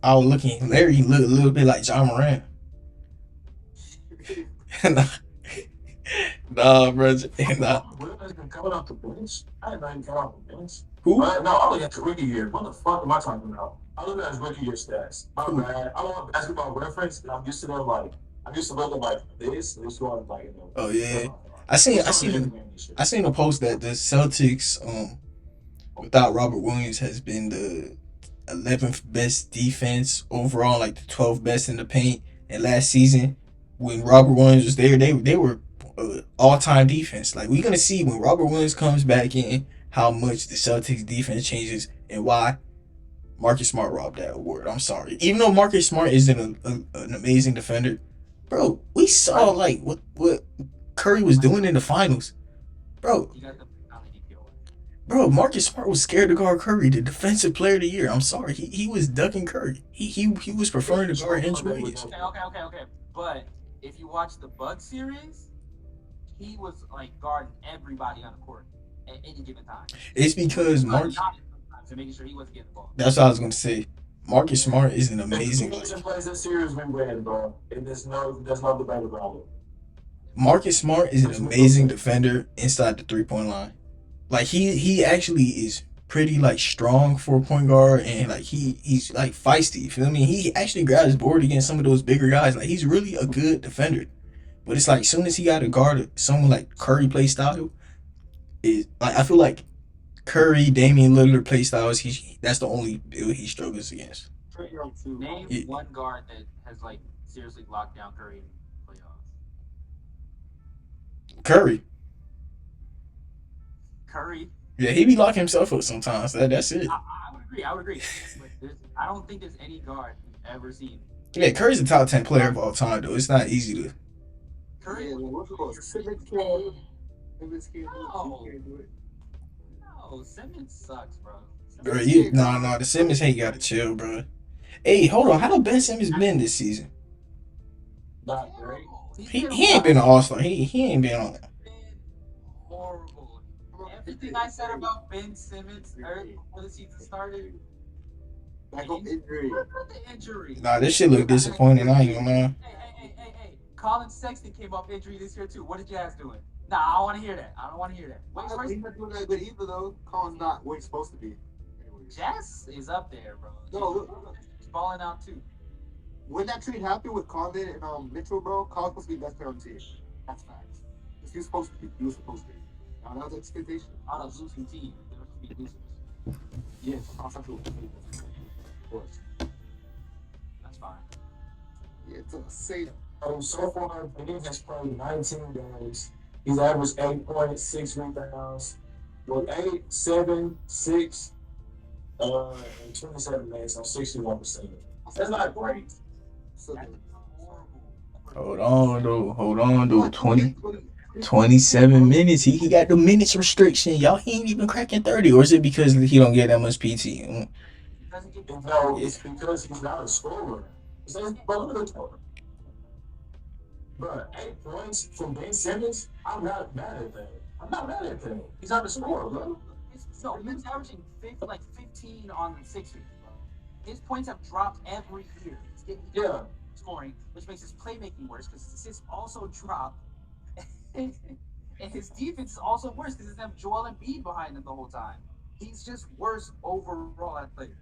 I was looking. Larry looked a little bit like John Moran. Nah, bro. Nah. Will has been coming off the bench. I didn't know he come off the bench. Who? No, I look at the rookie year. What the fuck am I talking about? I look at his rookie year stats. My bad. I'm on Basketball Reference, and I'm used to them like I'm used to looking like this. This going like you know. Oh yeah. I seen a post that the Celtics without Robert Williams has been the 11th best defense overall, like the 12th best in the paint. And last season, when Robert Williams was there, they were all-time defense. Like we're gonna see when Robert Williams comes back in how much the Celtics defense changes and why Marcus Smart robbed that award. I'm sorry, even though Marcus Smart isn't an amazing defender, bro. We saw like what Curry was doing in the finals, bro. Bro, Marcus Smart was scared to guard Curry, the defensive player of the year. I'm sorry, he was ducking Curry. He was preferring to guard Andrew Wiggins. Okay. But if you watch the Bucks series, he was like guarding everybody on the court at any given time. It's because Marcus. So making sure he wasn't getting the ball. That's what I was gonna say. Marcus Smart is an amazing. If he plays this series, we win, bro. And there's no debate about it. Marcus Smart is an amazing defender inside the 3-point line. Like he actually is pretty like strong for a point guard, and like he's like feisty. You feel me? He actually grabs his board against some of those bigger guys. Like he's really a good defender. But it's like as soon as he got to guard someone like Curry play style, is like I feel like Curry, Damian Lillard play styles. That's the only build he struggles against. Name one guard that has like seriously locked down Curry in playoffs. Curry. Yeah, he be locking himself up sometimes. That's it. I would agree. But I don't think there's any guard we've ever seen. Yeah, Curry's a top 10 player of all time, though. It's not easy to. Curry. Simmons can't do it. No, Simmons sucks, bro. Bro, the Simmons hate gotta chill, bro. Hey, hold on. How Ben Simmons been this season? Not great. He ain't been an all-star. He ain't been on it. Horrible. Everything I said about Ben Simmons before the season started. Like injury. The injury. Nah, this shit look disappointing. I ain't gonna lie. Hey. Colin Sexton came off injury this year too. What did Jazz doing? Nah, I don't want to hear that. He's not doing that good either, though. Colin's not where he's supposed to be. Anyways. Jazz is up there, bro. No, look. He's balling out too. When that trade happened with Colin and Mitchell, bro, Colin's supposed to be the best player on the team. That's facts. He was supposed to be. Now, that was expectation. On a losing team. They were supposed to be losers. Yes, of course. That's fine. Yeah, say So far, Ben has played 19 games. He's averaged 8 points, 6 rebounds, with 8, 7, 6, and 27 minutes on 61%. That's not great. So That's horrible. Hold on, though. 27 minutes. He got the minutes restriction. Y'all, he ain't even cracking 30. Or is it because he don't get that much PT? He doesn't get No, Yeah. it's because he's not a scorer. But look at him. Bro, 8 points from Ben Simmons, I'm not mad at that. I'm not mad at that. He's not a scorer, bro. No, he's averaging 15 on the Sixers. His points have dropped every year. He's getting Yeah. scoring, which makes his playmaking worse because his assists also drop. And his defense is also worse because he doesn't have Joel Embiid behind him the whole time. He's just worse overall as a player.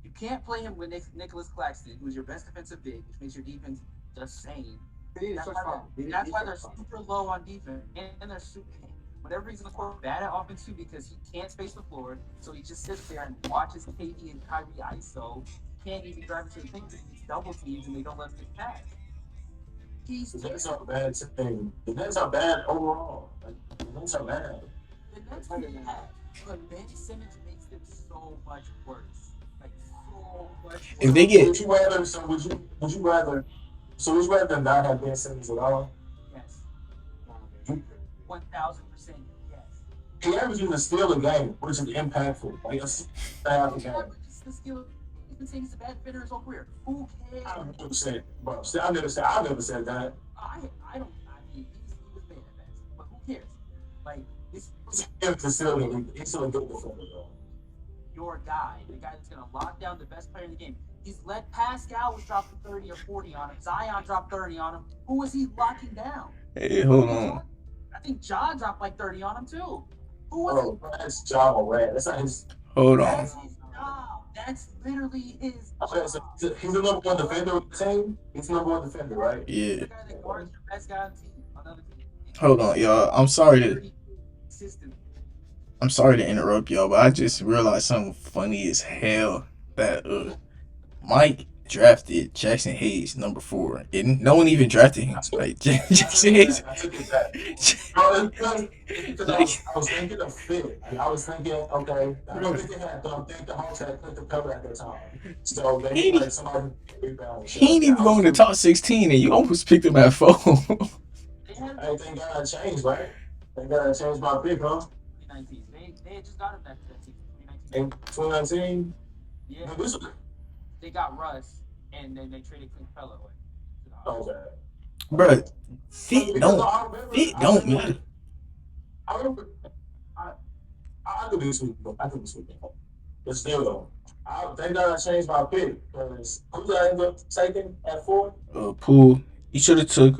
You can't play him with Nicholas Claxton, who's your best defensive big, which makes your defense the same. That's why they're super low on defense, and they're super. Whatever he's in the court, bad at offense too, because he can't space the floor, so he just sits there and watches KD and Kyrie ISO. He can't even drive into the thing because he's double teams and they don't let him get past. He's The Nets are bad team. The Nets are bad overall. Like, the Nets are bad. The Nets are bad, but Ben Simmons makes them so much worse. Like so much worse. If they get Would you rather? So would you rather not have Ben Simmons at all? Yes. 1,000% yes. He averages a steal a game, which is impactful. Like a half a game. The skill. He's been saying he's a bad defender his whole career. Who cares? I've never said, bro. I've never said that. I don't. I mean, he was bad at best, but who cares? Like, it's He's still a good defender, though. your guy, the guy that's gonna lock down the best player in the game. He's let Pascal was dropping 30 or 40 on him. Zion dropped 30 on him. Who was he locking down? Hey, hold on. I think Ja dropped like 30 on him too. Who was Bro, that's Ja Morant. That's not his. Hold on. That's his job. That's literally his Okay, job. so he's the number one defender of the team. He's the number one defender, right? Yeah. The guy that guards your best guy on the team, another team. Hold on, y'all. I'm sorry to interrupt y'all, but I just realized something funny as hell that Mike drafted Jackson Hayes number 4. And no one even drafted him. Like Jackson Hayes. I took it back. Because I was thinking of fit. Like, I was thinking, okay, I don't think the Hawks had put the cover at that time. So they need like somebody to rebound. He ain't even going to top 16, and you almost picked him at 4. Hey, thank God I changed, right? Thank God I changed my pick, huh? 2019. They had just got him that team. 2019. In 2019? Yeah. No, this was, They got Russ, and then they traded Clint Capella away. okay. Bro, fit Because don't matter. I remember, I could be sweet, but I could be sweet. But still, though, thank God I changed my pick. Because who did I end up taking at 4? Poole. You should have took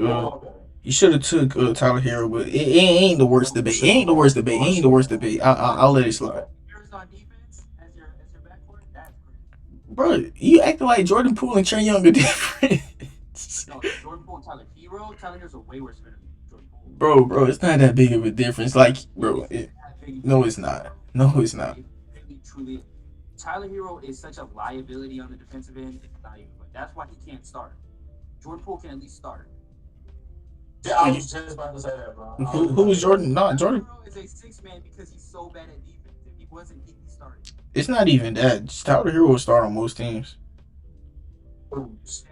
Tyler Hero, but it ain't the worst debate. It ain't the worst debate. I'll let it slide. Here's on defense as your backcourt. That's crazy. Bro, you acting like Jordan Poole and Trae Young are different. No, Jordan Poole and Tyler Hero. Tyler Hero's a way worse defender than Jordan Poole. Bro, it's not that big of a difference. Like, bro, no, it's not. Truly, Tyler Hero is such a liability on the defensive end. Not even, that's why he can't start. Jordan Poole can at least start. Yeah, I was just about to say that, bro. Who's Jordan? Not Jordan. Tyler Hero is a 6-man because he's so bad at defense. If he wasn't, he'd be starting. It's not even that. Tyler Hero will start on most teams. Oops.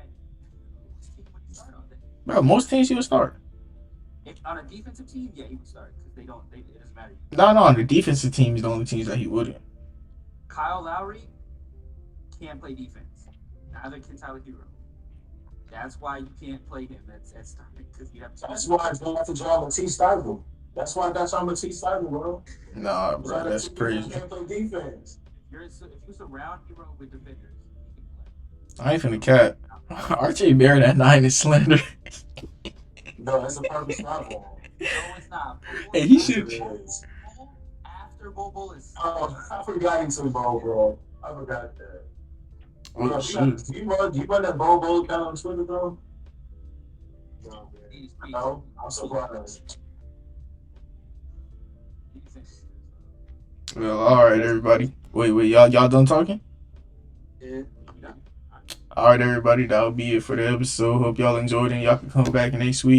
Bro, most teams he will start. If on a defensive team, yeah, he would start because it doesn't matter. No, on the defensive team is the only teams that he wouldn't. Kyle Lowry can't play defense. Neither can Tyler Hero. That's why you can't play him at starting because you have to. That's why I got to draw Matisse Thybulle. That's why I got y'all Matisse Thybulle, bro. Nah, bro, that's crazy. Can't play defense. If you surround Hero with defenders, you can play. I ain't finna cat. RJ Barrett at 9 is slander. No, that's a perfect spot for him. No, it's not. Hey, he should. After Bobo is. Oh, I forgot he took Bo, bro. I forgot that. Oh, shoot. Do you run that Bo account on Twitter, bro? No, man. No, I'm surprised. Well, all right, everybody. Wait, y'all done talking? Yeah. All right, everybody, that'll be it for the episode. Hope y'all enjoyed it. Y'all can come back next week.